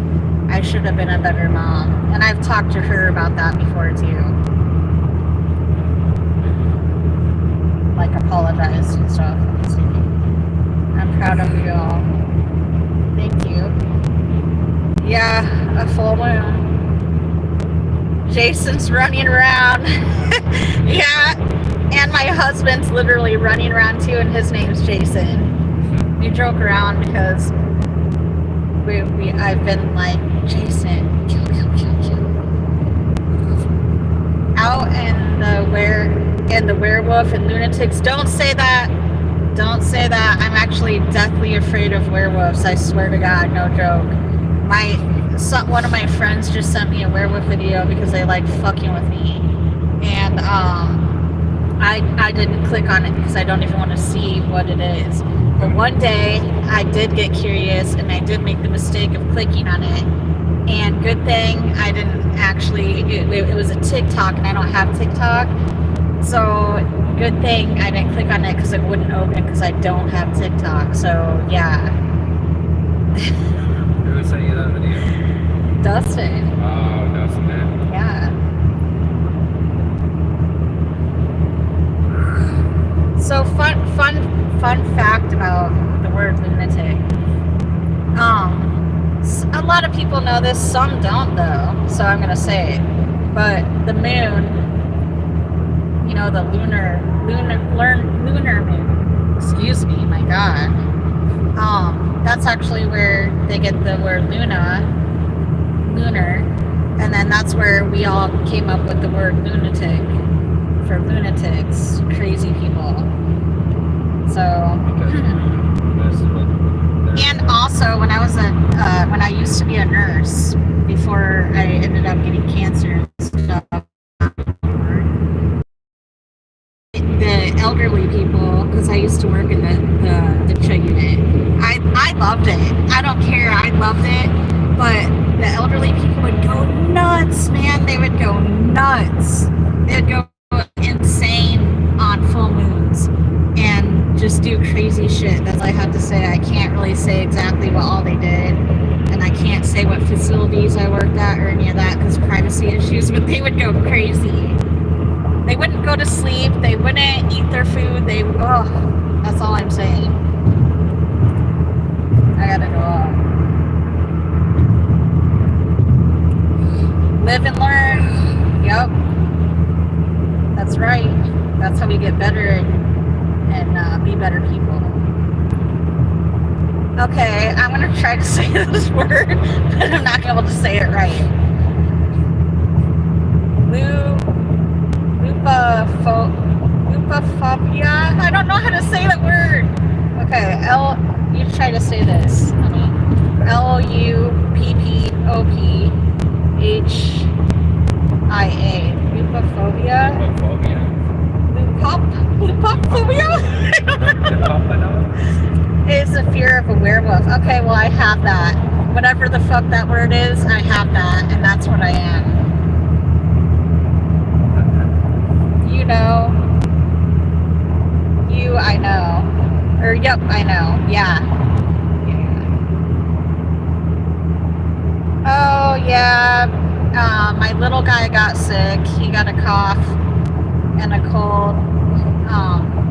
I should have been a better mom, and I've talked to her about that before too. Like, apologized and stuff. I'm proud of you all. Thank you. Yeah, a full moon. Jason's running around. Yeah, and my husband's literally running around too, and his name's Jason. We joke around because I've been like, Jason, kill. Out in the werewolf and lunatics. Don't say that. I'm actually deathly afraid of werewolves. I swear to God, no joke. One of my friends just sent me a werewolf video because they like fucking with me, and I didn't click on it because I don't even want to see what it is. But one day I did get curious and I did make the mistake of clicking on it. And good thing I didn't actually, it was a TikTok and I don't have TikTok. So good thing I didn't click on it because it wouldn't open because I don't have TikTok. So yeah. Who sent you that video? Dustin. Oh, Dustin. Yeah. So fun fact about the word lunatic. A lot of people know this, some don't though, so I'm gonna say it. But the moon, you know, the lunar moon, excuse me, my God. That's actually where they get the word lunar, and then that's where we all came up with the word lunatic, for lunatics, crazy people. So, and also when I was when I used to be a nurse before I ended up getting cancer and stuff, the elderly people, because I used to work in the CHA unit, I loved it. I don't care, I loved it. But the elderly people would go nuts, man. They would go nuts. they'd go insane on full moons and just do crazy shit. That's all I have to say. I can't really say exactly what all they did, and I can't say what facilities I worked at or any of that because privacy issues, but they would go crazy. They wouldn't go to sleep, they wouldn't eat their food, that's all I'm saying. I gotta go on. Live and learn. Yep. That's right. That's how we get better and be better people. Okay, I'm gonna try to say this word, but I'm not gonna be able to say it right. Lupophobia? I don't know how to say that word. Okay, you try to say this, honey. Lupophobia. Lupophobia? Lupophobia? Is the fear of a werewolf. Okay, well, I have that. Whatever the fuck that word is, I have that, and that's what I am. You know. I know. Or, yep, I know. Yeah. Oh, yeah. My little guy got sick. He got a cough and a cold.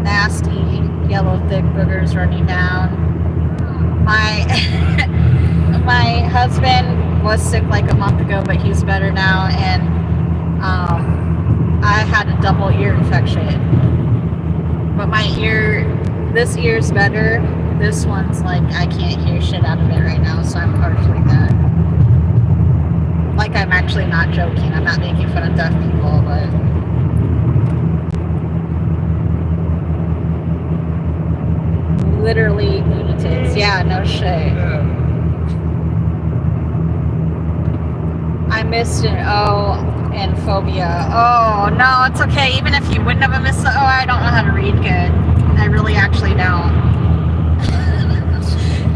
Nasty yellow thick boogers running down. My husband was sick like a month ago, but he's better now, and I had a double ear infection. But this ear's better. This one's like I can't hear shit out of it right now, so I'm partially deaf. Like, I'm actually not joking. I'm not making fun of deaf people, but literally lunatics. Yeah, no shit. I missed an O and phobia. Oh, no, it's okay. Even if you wouldn't have missed the O, I don't know how to read good. I really actually don't.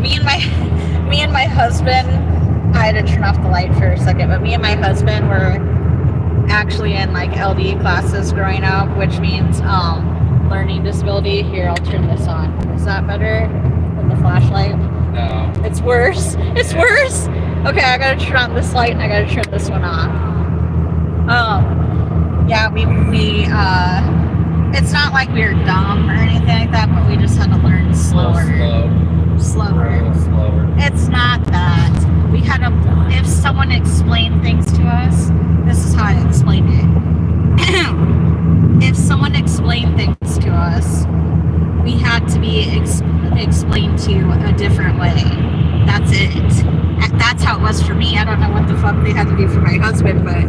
Me and my husband, I had to turn off the light for a second, but me and my husband were actually in like LD classes growing up, which means learning disability. Here, I'll turn this on. Is that better than the flashlight? No. It's worse. It's worse. Okay, I gotta turn on this light and I gotta turn this one off. Yeah, we it's not like we were dumb or anything like that, but we just had to learn slower. Slower. It's not that. We had to, if someone explained things to us, this is how I explained it. If someone explained things to us, we had to be explained to a different way. That's it. That's how it was for me. I don't know what the fuck they had to do for my husband, but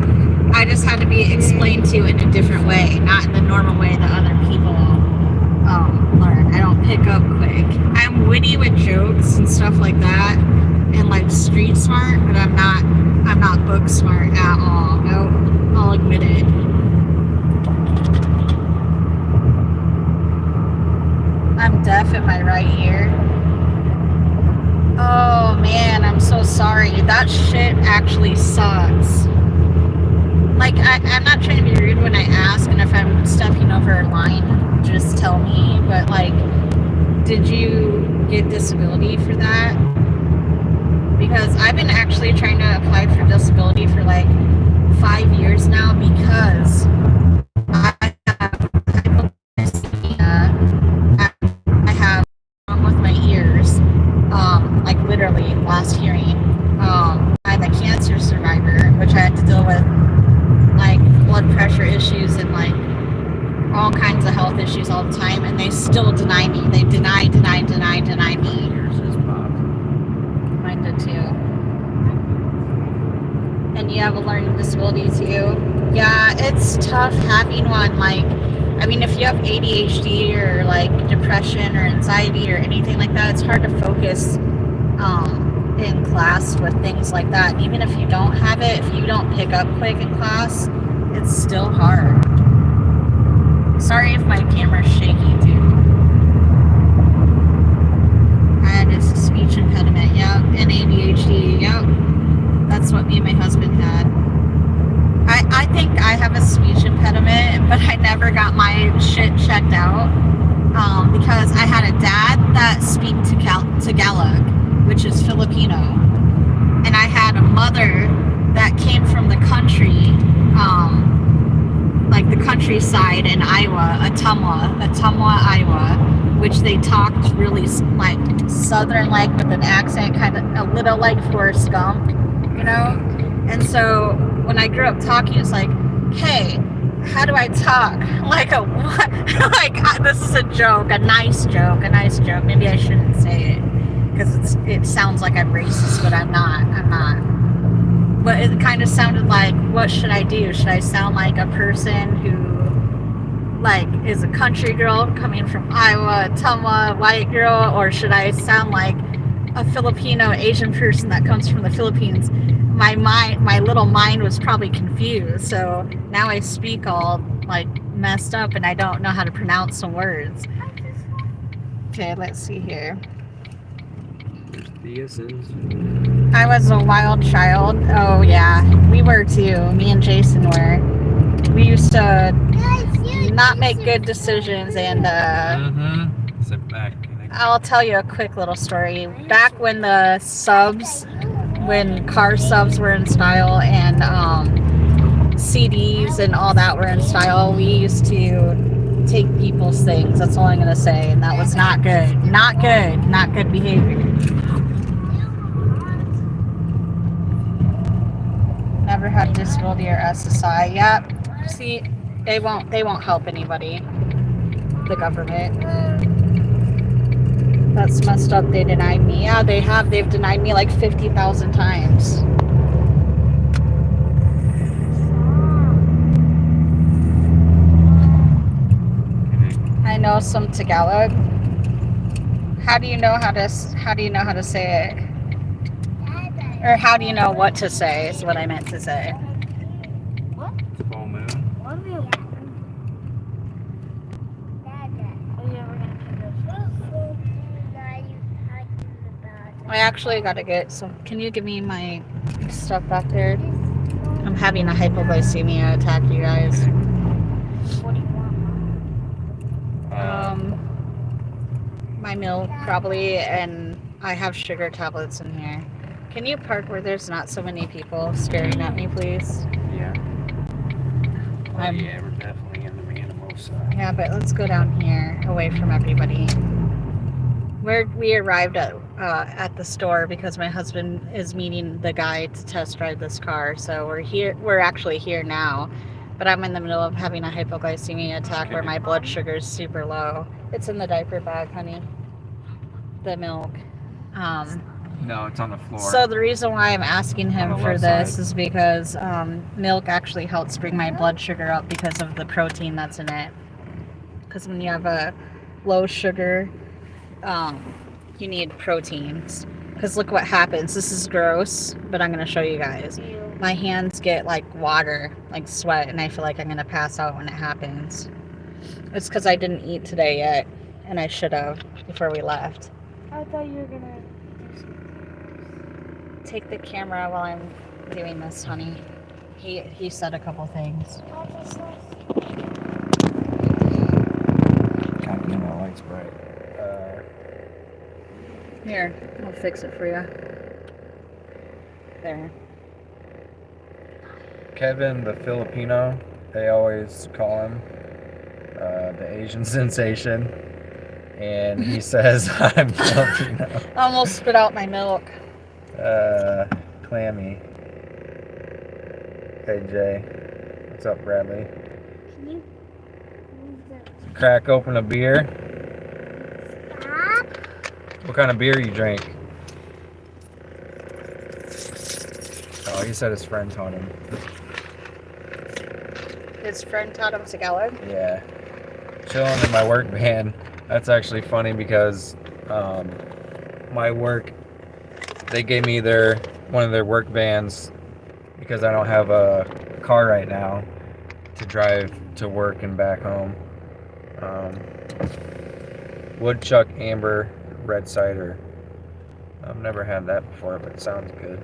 I just had to be explained to in a different way, not in the normal way that other people learn. I don't pick up quick. I'm witty with jokes and stuff like that, and like street smart, but I'm not book smart at all. No, I'll admit it. I'm deaf in my right ear. Oh man, I'm so sorry. That shit actually sucks. Like, I'm not trying to be rude when I ask, and if I'm stepping over a line, just tell me, but like, did you get disability for that? Because I've been actually trying to apply for disability for like 5 years now because I have wrong with my ears, like literally last hearing. I'm a cancer survivor, which I had to deal with like blood pressure issues and like all kinds of health issues all the time, and they still deny me. They deny me. Mine did too. And you have a learning disability too. Yeah, it's tough having one. Like, I mean, if you have ADHD or like depression or anxiety or anything like that, it's hard to focus in class with things like that. And even if you don't have it, if you don't pick up quick in class, it's still hard. Sorry if my camera's shaky too. And it's a speech impediment, yep, and ADHD, yep. That's what me and my husband had. I think I have a speech impediment which is Filipino. And I had a mother that came from the country, like the countryside in Iowa, Ottumwa, Iowa, which they talked really like southern, like with an accent, kind of a little like Forrest Gump, you know? And so when I grew up talking, it's like, hey, how do I talk? Like a what? Like, this is a joke, a nice joke. Maybe I shouldn't say it because it sounds like I'm racist, but I'm not. But it kind of sounded like, what should I do? Should I sound like a person who, like, is a country girl coming from Iowa, Ottumwa, white girl, or should I sound like a Filipino Asian person that comes from the Philippines? My little mind was probably confused, so now I speak all like messed up and I don't know how to pronounce some words. Okay, let's see here. I was a wild child. Oh yeah, we were too. Me and Jason were. We used to not make good decisions, and Sit back. I'll tell you a quick little story. Back when when car subs were in style and CDs and all that were in style, we used to take people's things. That's all I'm gonna say, and that was not good. Not good behavior. Never had disability or SSI. Yep. See, they won't help anybody. The government. That's messed up. They denied me. Yeah, they have. They've denied me like 50,000 times. I know some Tagalog. How do you know how to say it? Or how do you know what to say is what I meant to say. What? Full moon. What are we about? Oh yeah, we're gonna do this. I actually gotta get some. Can you give me my stuff back there? I'm having a hypoglycemia attack, you guys. What do you want? My milk probably, and I have sugar tablets in here. Can you park where there's not so many people staring at me, please? Yeah. I'm- Yeah, we're definitely in the animal side. Yeah, but let's go down here, away from everybody. We arrived at the store because my husband is meeting the guy to test drive this car. So we're here. We're actually here now, but I'm in the middle of having a hypoglycemia attack where my blood sugar is super low. It's in the diaper bag, honey. The milk. No, it's on the floor. So the reason why I'm asking him On the for left this side. is because milk actually helps bring my blood sugar up because of the protein that's in it. Because when you have a low sugar, you need proteins. Because look what happens. This is gross, but I'm going to show you guys. My hands get like water, like sweat, and I feel like I'm going to pass out when it happens. It's because I didn't eat today yet, and I should have before we left. I thought you were gonna do something. Take the camera while I'm doing this, honey. He said a couple things. God damn, that light's bright. Here, I'll fix it for you. There. Kevin, the Filipino, they always call him the Asian sensation. And he says, I'm Filipino. I almost spit out my milk. Clammy. Hey, Jay. What's up, Bradley? Can you move that? Crack open a beer. Stop. What kind of beer you drink? Oh, he said his friend taught him. His friend taught him Tagalog. Yeah. Chilling in my work van. That's actually funny because my work, they gave me one of their work vans because I don't have a car right now to drive to work and back home. Woodchuck Amber Red Cider. I've never had that before, but it sounds good.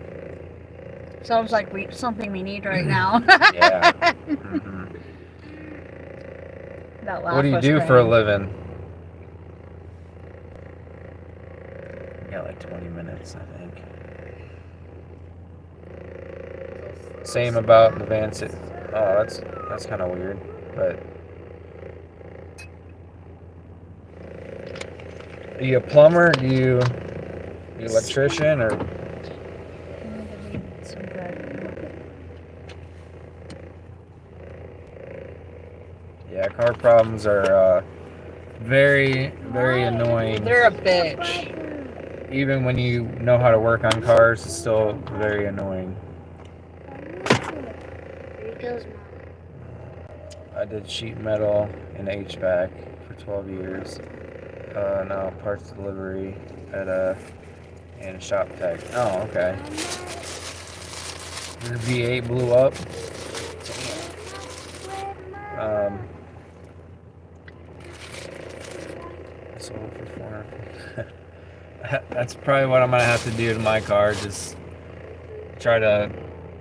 Sounds like something we need right now. Yeah. Mm-hmm. That laugh What do you was do great. for a living? got like 20 minutes, I think. Same about the van. Oh, that's kind of weird, but. Are you a plumber? Do you electrician or? Yeah, car problems are very, very annoying. They're a bitch. Even when you know how to work on cars, it's still very annoying. Here he goes, Mom. I did sheet metal and HVAC for 12 years. Now parts delivery at and shop tech. Oh, okay. Your V8 blew up. I sold it for 400. That's probably what I'm gonna have to do to my car. Just try to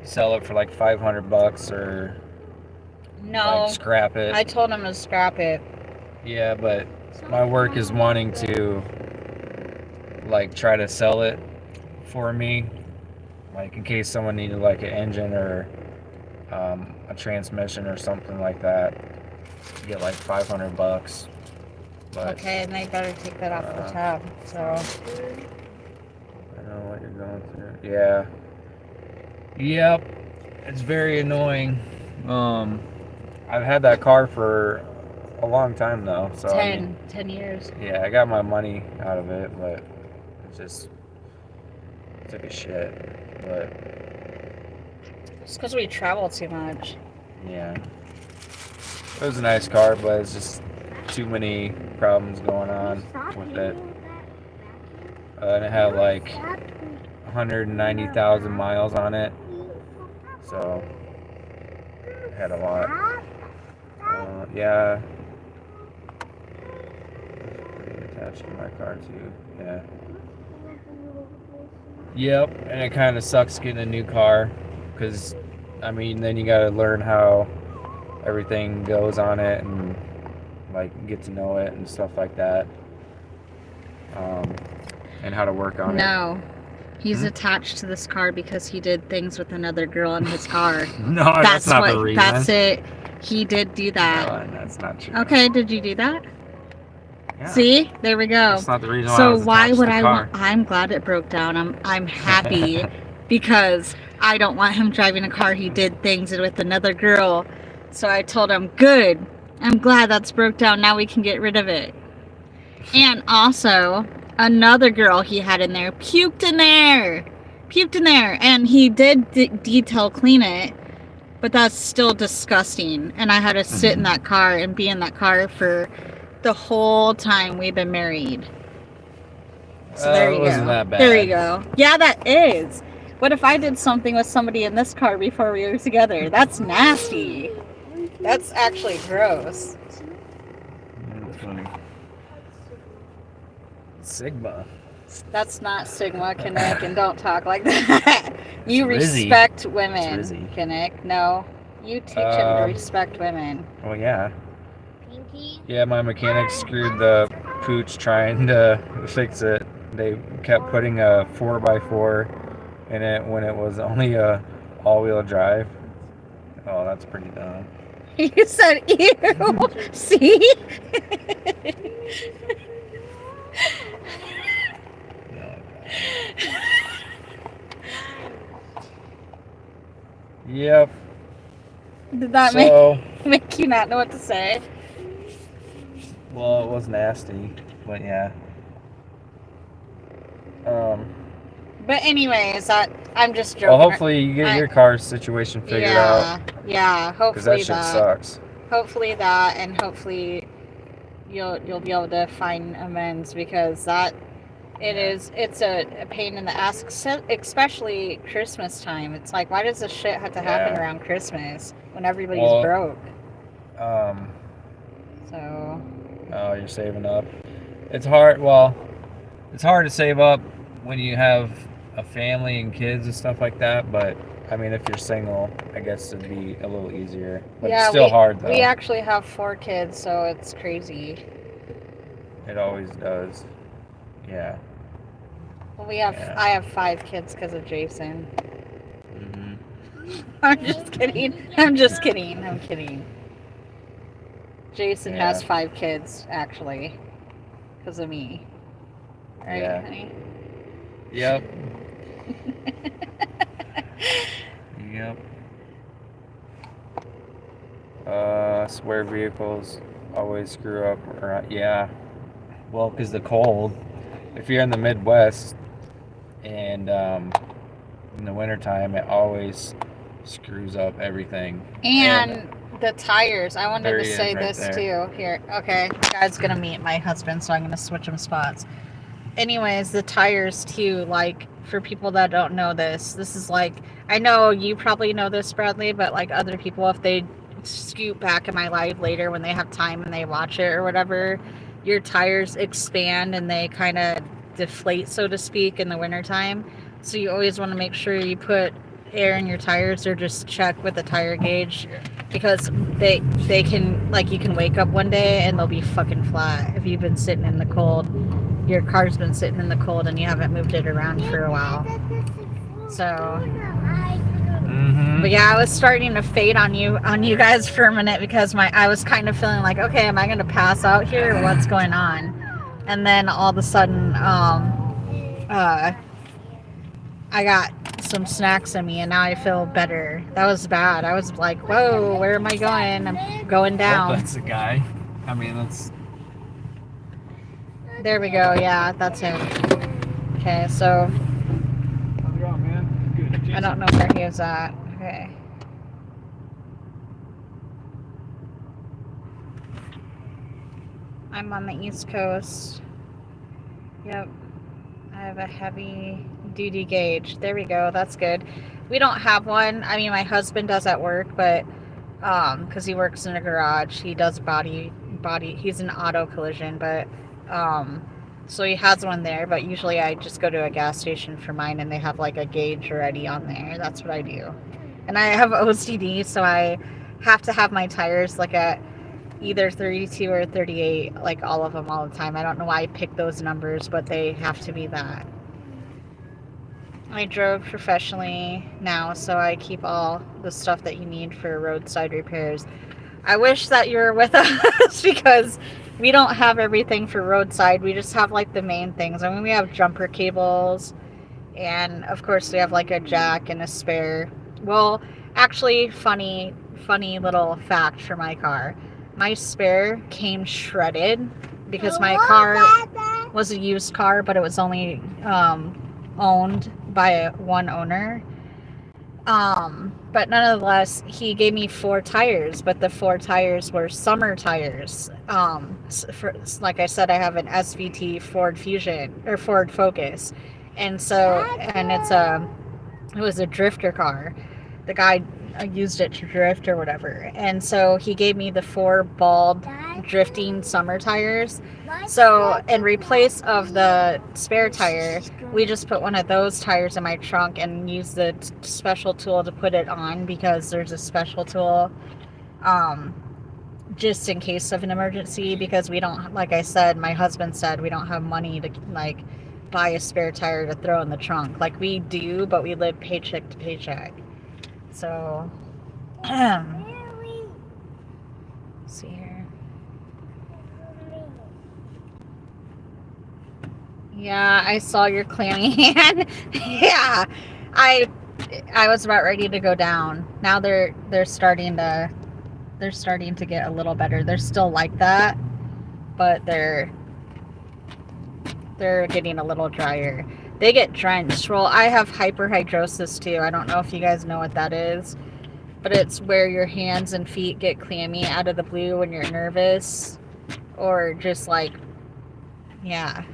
sell it for like $500 or No, like scrap it. I told him to scrap it. Yeah, but my work is wanting to like try to sell it for me, like in case someone needed like an engine or a transmission or something like that. You get like $500. But Okay, and they better take that off the tab. So I know what you're going through. Yeah. Yep. It's very annoying. I've had that car for a long time though. So 10 years. Yeah, I got my money out of it, but it just took a shit. But It's because we travel too much. yeah, it was a nice car, but it's just too many problems going on with it. And it had like 190,000 miles on it, so it had a lot. Yeah, pretty attached to my car too. Yeah. Yep, and it kind of sucks getting a new car, because I mean, then you gotta learn how everything goes on it and like get to know it and stuff like that, and how to work on it. No. He's attached to this car because he did things with another girl in his car. No, that's not the reason. That's it. He did do that. No, that's not true. Okay, did you do that? Yeah. See? There we go. That's not the reason why I So was why attached would to the I car. want? I'm glad it broke down. I'm happy because I don't want him driving a car he did things with another girl. So I told him, good. I'm glad that's broke down. Now we can get rid of it. And also, another girl he had in there puked in there. And he did detail clean it, but that's still disgusting. And I had to sit in that car and be in that car for the whole time we've been married. So there you it wasn't go. that bad. There you go. Yeah, that is. What if I did something with somebody in this car before we were together? That's nasty. That's actually gross. That's funny. Sigma. That's not Sigma, Kinnick, and don't talk like that. You It's Rizzy. respect women, It's Rizzy. Kinnick. No, you teach him to respect women. Well, yeah. Pinky? Yeah, my mechanic screwed the pooch trying to fix it. They kept putting a 4x4 in it when it was only a all-wheel drive. Oh, that's pretty dumb. You said ew. See? Yep. Did that So, make you not know what to say? well, it was nasty, but yeah. But anyways, I'm just joking. Well, hopefully you get your car situation figured out, Yeah, because that hopefully shit sucks. Hopefully that, and hopefully you'll be able to find amends, because it's a pain in the ass, especially Christmas time. It's like, why does this shit have to happen Yeah. around Christmas when everybody's Well, broke? Oh, you're saving up. It's hard. Well, it's hard to save up when you have a family and kids and stuff like that. But I mean, if you're single, I guess it'd be a little easier. But it's still hard though. We actually have 4 kids, so it's crazy. It always does. Yeah. Well, we have. Yeah. I have 5 kids because of Jason. Mm-hmm. I'm just kidding. I'm just kidding. I'm kidding. Jason Yeah. has 5 kids actually because of me. Right, Yeah. honey? Yep. Yep. Swear vehicles always screw up. Yeah. Well, because the cold. If you're in the Midwest and in the wintertime, it always screws up everything. And the tires. I wanted There to he is say right this there. too. Here, okay. God's gonna meet my husband, so I'm gonna switch them spots. Anyways, the tires too. Like for people that don't know this is like, I know you probably know this, Bradley, but like other people, if they scoot back in my life later when they have time and they watch it or whatever, your tires expand and they kind of deflate, so to speak, in the wintertime. So you always want to make sure you put air in your tires or just check with the tire gauge, because they can, like, you can wake up one day and they'll be fucking flat if you've been sitting in the cold. Your car's been sitting in the cold and you haven't moved it around for a while. So, but yeah, I was starting to fade on you guys for a minute because I was kind of feeling like, okay, am I going to pass out here or what's going on? And then all of a sudden, I got some snacks in me and now I feel better. That was bad. I was like, whoa, where am I going? I'm going down. Well, that's the guy. I mean, that's. There we go. Yeah, that's him. Okay, so How's it going, man? Good. I don't know where he is at. Okay. I'm on the East Coast. Yep. I have a heavy duty gauge. There we go. That's good. We don't have one. I mean, my husband does at work, but because he works in a garage, he does body. He's an auto collision, but so he has one there. But usually, I just go to a gas station for mine, and they have like a gauge already on there. That's what I do. And I have OCD, so I have to have my tires like at either 32 or 38, like all of them all the time. I don't know why I pick those numbers, but they have to be that. I drove professionally now, so I keep all the stuff that you need for roadside repairs. I wish that you were with us because we don't have everything for roadside. We just have like the main things. I mean, we have jumper cables, and of course we have like a jack and a spare. Well, actually, funny little fact for my car. My spare came shredded because my car was a used car, but it was only owned by one owner. But nonetheless, he gave me 4 tires, but the 4 tires were summer tires. Like I said, I have an SVT Ford Fusion or Ford Focus, and so it was a drifter car. The guy used it to drift or whatever, and so he gave me the 4 bald drifting summer tires. So in replace of the spare tire, we just put one of those tires in my trunk and use the special tool to put it on, because there's a special tool just in case of an emergency, because we don't, like I said, my husband said, we don't have money to like buy a spare tire to throw in the trunk. Like we do, but we live paycheck to paycheck. So see here. Yeah, I saw your clammy hand. Yeah, I was about ready to go down. Now they're starting to get a little better. They're still like that, but they're getting a little drier. They get drenched. Well, I have hyperhidrosis too. I don't know if you guys know what that is, but it's where your hands and feet get clammy out of the blue when you're nervous, or just like, yeah.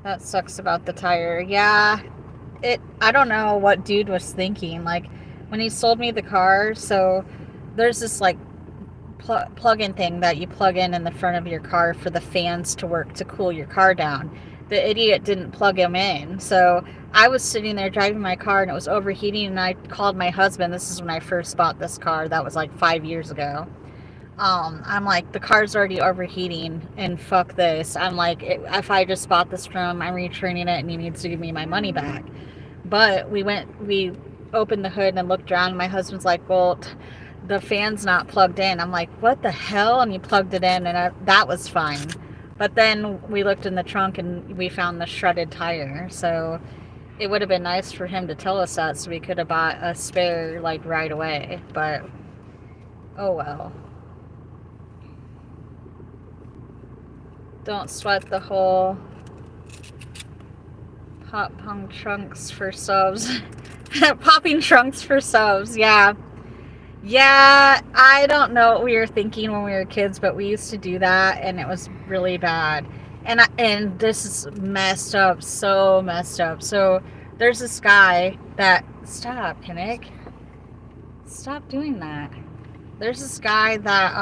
That sucks about the tire. Yeah, I don't know what dude was thinking. Like, when he sold me the car, so there's this like plug-in thing that you plug in the front of your car for the fans to work to cool your car down. The idiot didn't plug them in, so I was sitting there driving my car and it was overheating, and I called my husband. This is when I first bought this car. That was like 5 years ago. I'm like, the car's already overheating and fuck this. I'm like, if I just bought this from him, I'm returning it and he needs to give me my money back. But we opened the hood and looked around and my husband's like, well, the fan's not plugged in. I'm like, what the hell? And he plugged it in and that was fine. But then we looked in the trunk and we found the shredded tire. So it would have been nice for him to tell us that so we could have bought a spare like right away. But oh well. Don't sweat the whole popping trunks for subs. Popping trunks for subs, yeah. Yeah, I don't know what we were thinking when we were kids, but we used to do that and it was really bad. And this is messed up, so messed up. So there's this guy that stop, Kinnick. Stop doing that. There's this guy that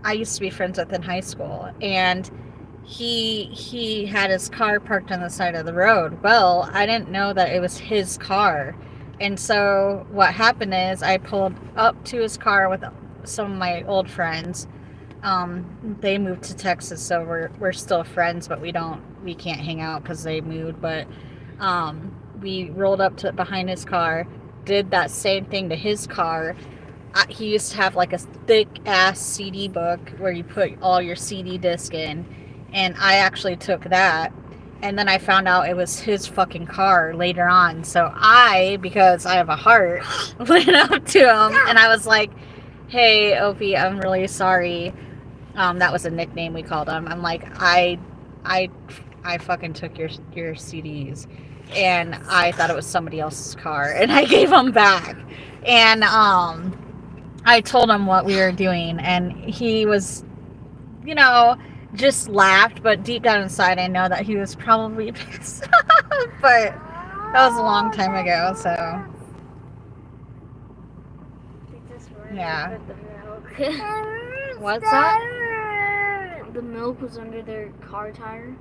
I used to be friends with in high school, and he had his car parked on the side of the road. Well, I didn't know that it was his car. And so what happened is I pulled up to his car with some of my old friends. They moved to Texas, so we're still friends, but we can't hang out because they moved. But we rolled up to behind his car, did that same thing to his car. He used to have like a thick ass CD book where you put all your CD disc in, and I actually took that. And then I found out it was his fucking car later on. So because I have a heart, went up to him and I was like, hey, Opie, I'm really sorry. That was a nickname we called him. I'm like, I fucking took your CDs. And I thought it was somebody else's car. And I gave them back. And I told him what we were doing. And he was, just laughed, but deep down inside I know that he was probably pissed off, but that was a long time ago, so yeah. What's that? The milk was under their car tire,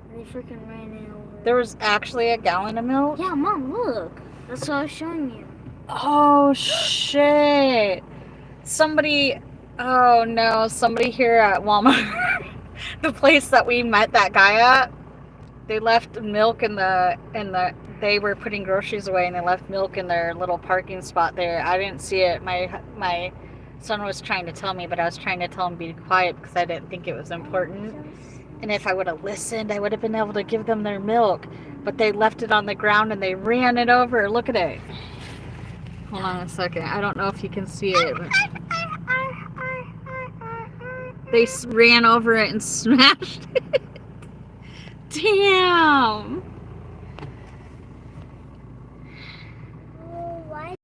and they freaking ran it over. There was actually a gallon of milk? Yeah, Mom, look. That's what I was showing you. Oh, shit. Somebody here at Walmart, the place that we met that guy at, they left milk they were putting groceries away and they left milk in their little parking spot there. I didn't see it. My son was trying to tell me, but I was trying to tell him to be quiet because I didn't think it was important. And if I would have listened, I would have been able to give them their milk. But they left it on the ground and they ran it over. Look at it. Hold on a second. I don't know if you can see it. But they ran over it and smashed it. Damn.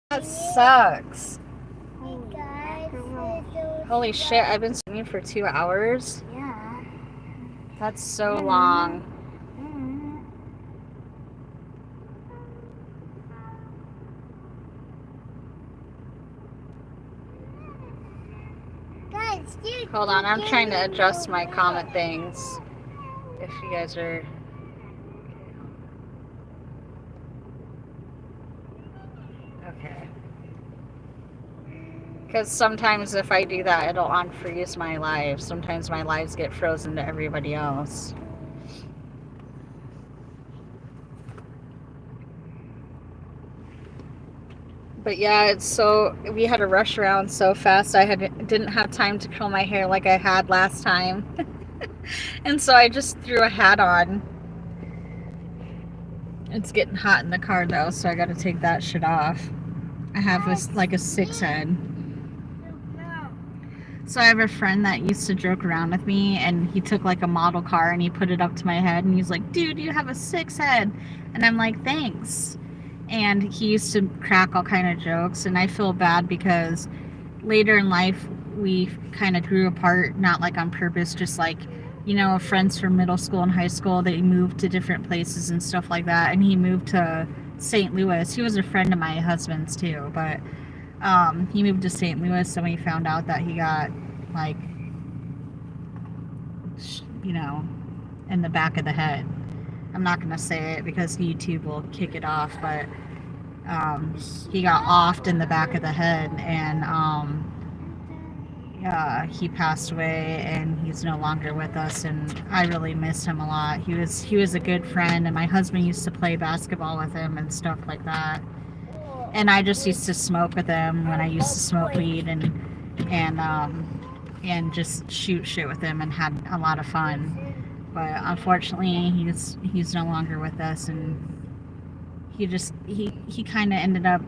That sucks. Holy shit, I've been swimming for 2 hours. Yeah. That's so long. Hold on, I'm trying to adjust my comment things. If you guys are... Okay. Because sometimes if I do that, it'll unfreeze my live. Sometimes my lives get frozen to everybody else. But yeah, we had to rush around so fast. I didn't have time to curl my hair like I had last time. And so I just threw a hat on. It's getting hot in the car though, so I got to take that shit off. I have like a 6 head. So I have a friend that used to joke around with me, and he took like a model car and he put it up to my head and he's like, dude, you have a 6 head. And I'm like, thanks. And he used to crack all kind of jokes, and I feel bad because later in life we kind of grew apart, not like on purpose, just like, friends from middle school and high school, they moved to different places and stuff like that. And he moved to St. Louis. He was a friend of my husband's too, but he moved to St. Louis, and we found out that he got like, in the back of the head. I'm not going to say it because YouTube will kick it off, but he got offed in the back of the head, and he passed away and he's no longer with us, and I really miss him a lot. He was a good friend, and my husband used to play basketball with him and stuff like that. And I just used to smoke with him when I used to smoke weed and just shoot shit with him and had a lot of fun. But unfortunately, he's no longer with us, and he kind of ended up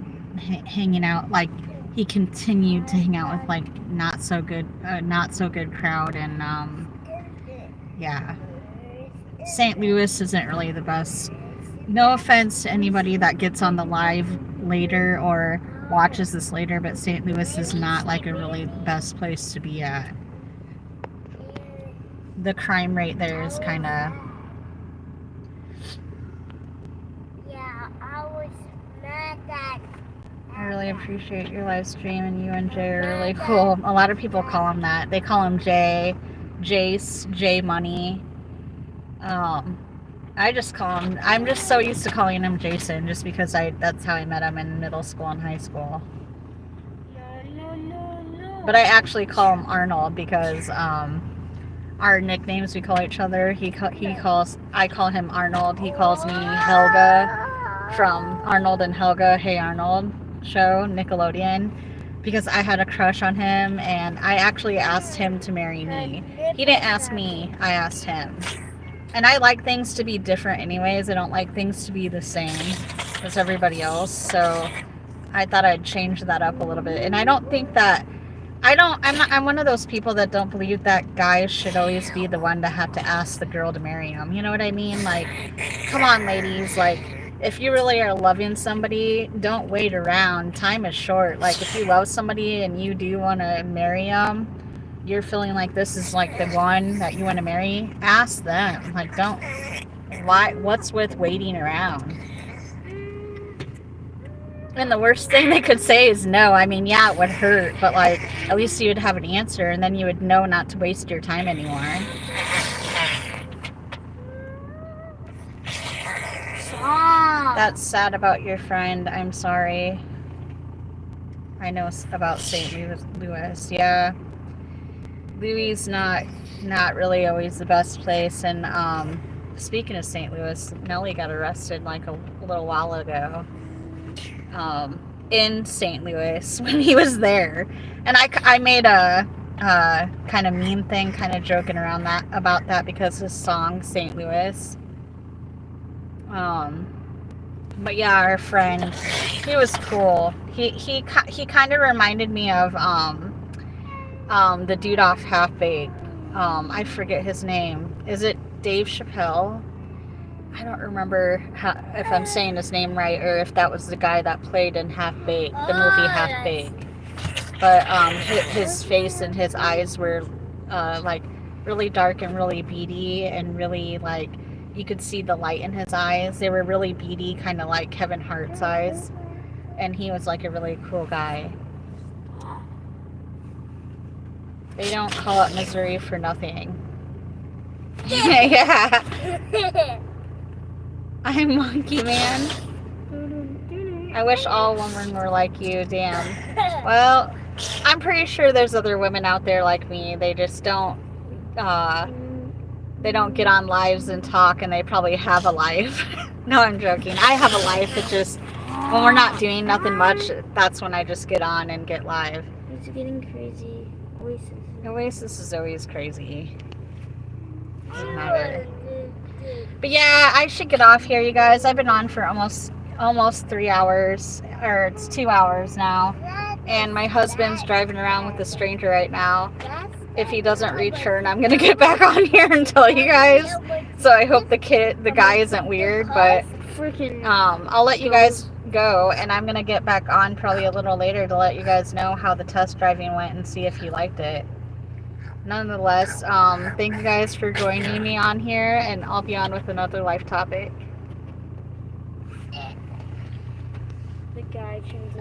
hanging out, like he continued to hang out with like not so good crowd, and yeah, St. Louis isn't really the best. No offense to anybody that gets on the live later or watches this later, but St. Louis is not like a really best place to be at. The crime rate there is kind of... Yeah, I was mad that. I really appreciate your live stream, and you and Jay are really cool. A lot of people call him that. They call him Jay, Jace, Jay Money. I just call him, I'm just so used to calling him Jason just because that's how I met him in middle school and high school. No. But I actually call him Arnold because our nicknames we call each other. I call him Arnold. He calls me Helga from Arnold and Helga, Hey Arnold show, Nickelodeon, because I had a crush on him, and I actually asked him to marry me. He didn't ask me, I asked him. And I like things to be different anyways. I don't like things to be the same as everybody else. So I thought I'd change that up a little bit. And I don't think that I'm one of those people that don't believe that guys should always be the one to have to ask the girl to marry them. You know what I mean? Like, come on, ladies. Like, if you really are loving somebody, don't wait around. Time is short. Like, if you love somebody and you do want to marry them, you're feeling like this is like the one that you want to marry, ask them. Like, what's with waiting around? And the worst thing they could say is no. I mean, yeah, it would hurt, but like, at least you would have an answer, and then you would know not to waste your time anymore. That's sad about your friend. I'm sorry. I know about St. Louis. Yeah. Louis not really always the best place. And speaking of St. Louis, Nellie got arrested like a little while ago in St. Louis when he was there, and I made a kind of mean thing, kind of joking around about that because his song St. Louis. But yeah, our friend, he was cool. He kind of reminded me of the dude off Half Baked. I forget his name. Is it Dave Chappelle? I don't remember if I'm saying his name right, or if that was the guy that played in Half Baked, the movie Half Baked. But his face and his eyes were like really dark and really beady, and really like you could see the light in his eyes. They were really beady, kind of like Kevin Hart's eyes. And he was like a really cool guy. They don't call it Missouri for nothing. Yeah. I'm Monkey Man. I wish all women were like you, damn. Well, I'm pretty sure there's other women out there like me. They just don't get on lives and talk, and they probably have a life. No, I'm joking. I have a life. It's just when we're not doing nothing much, that's when I just get on and get live. It's getting crazy. Oasis is always crazy. Doesn't matter. But yeah, I should get off here, you guys. I've been on for almost 3 hours, or it's 2 hours now. And my husband's driving around with a stranger right now. If he doesn't return, I'm gonna get back on here and tell you guys. So I hope the guy isn't weird, but I'll let you guys go, and I'm gonna get back on probably a little later to let you guys know how the test driving went and see if you liked it. Nonetheless, thank you guys for joining me on here, and I'll be on with another life topic. The guy turns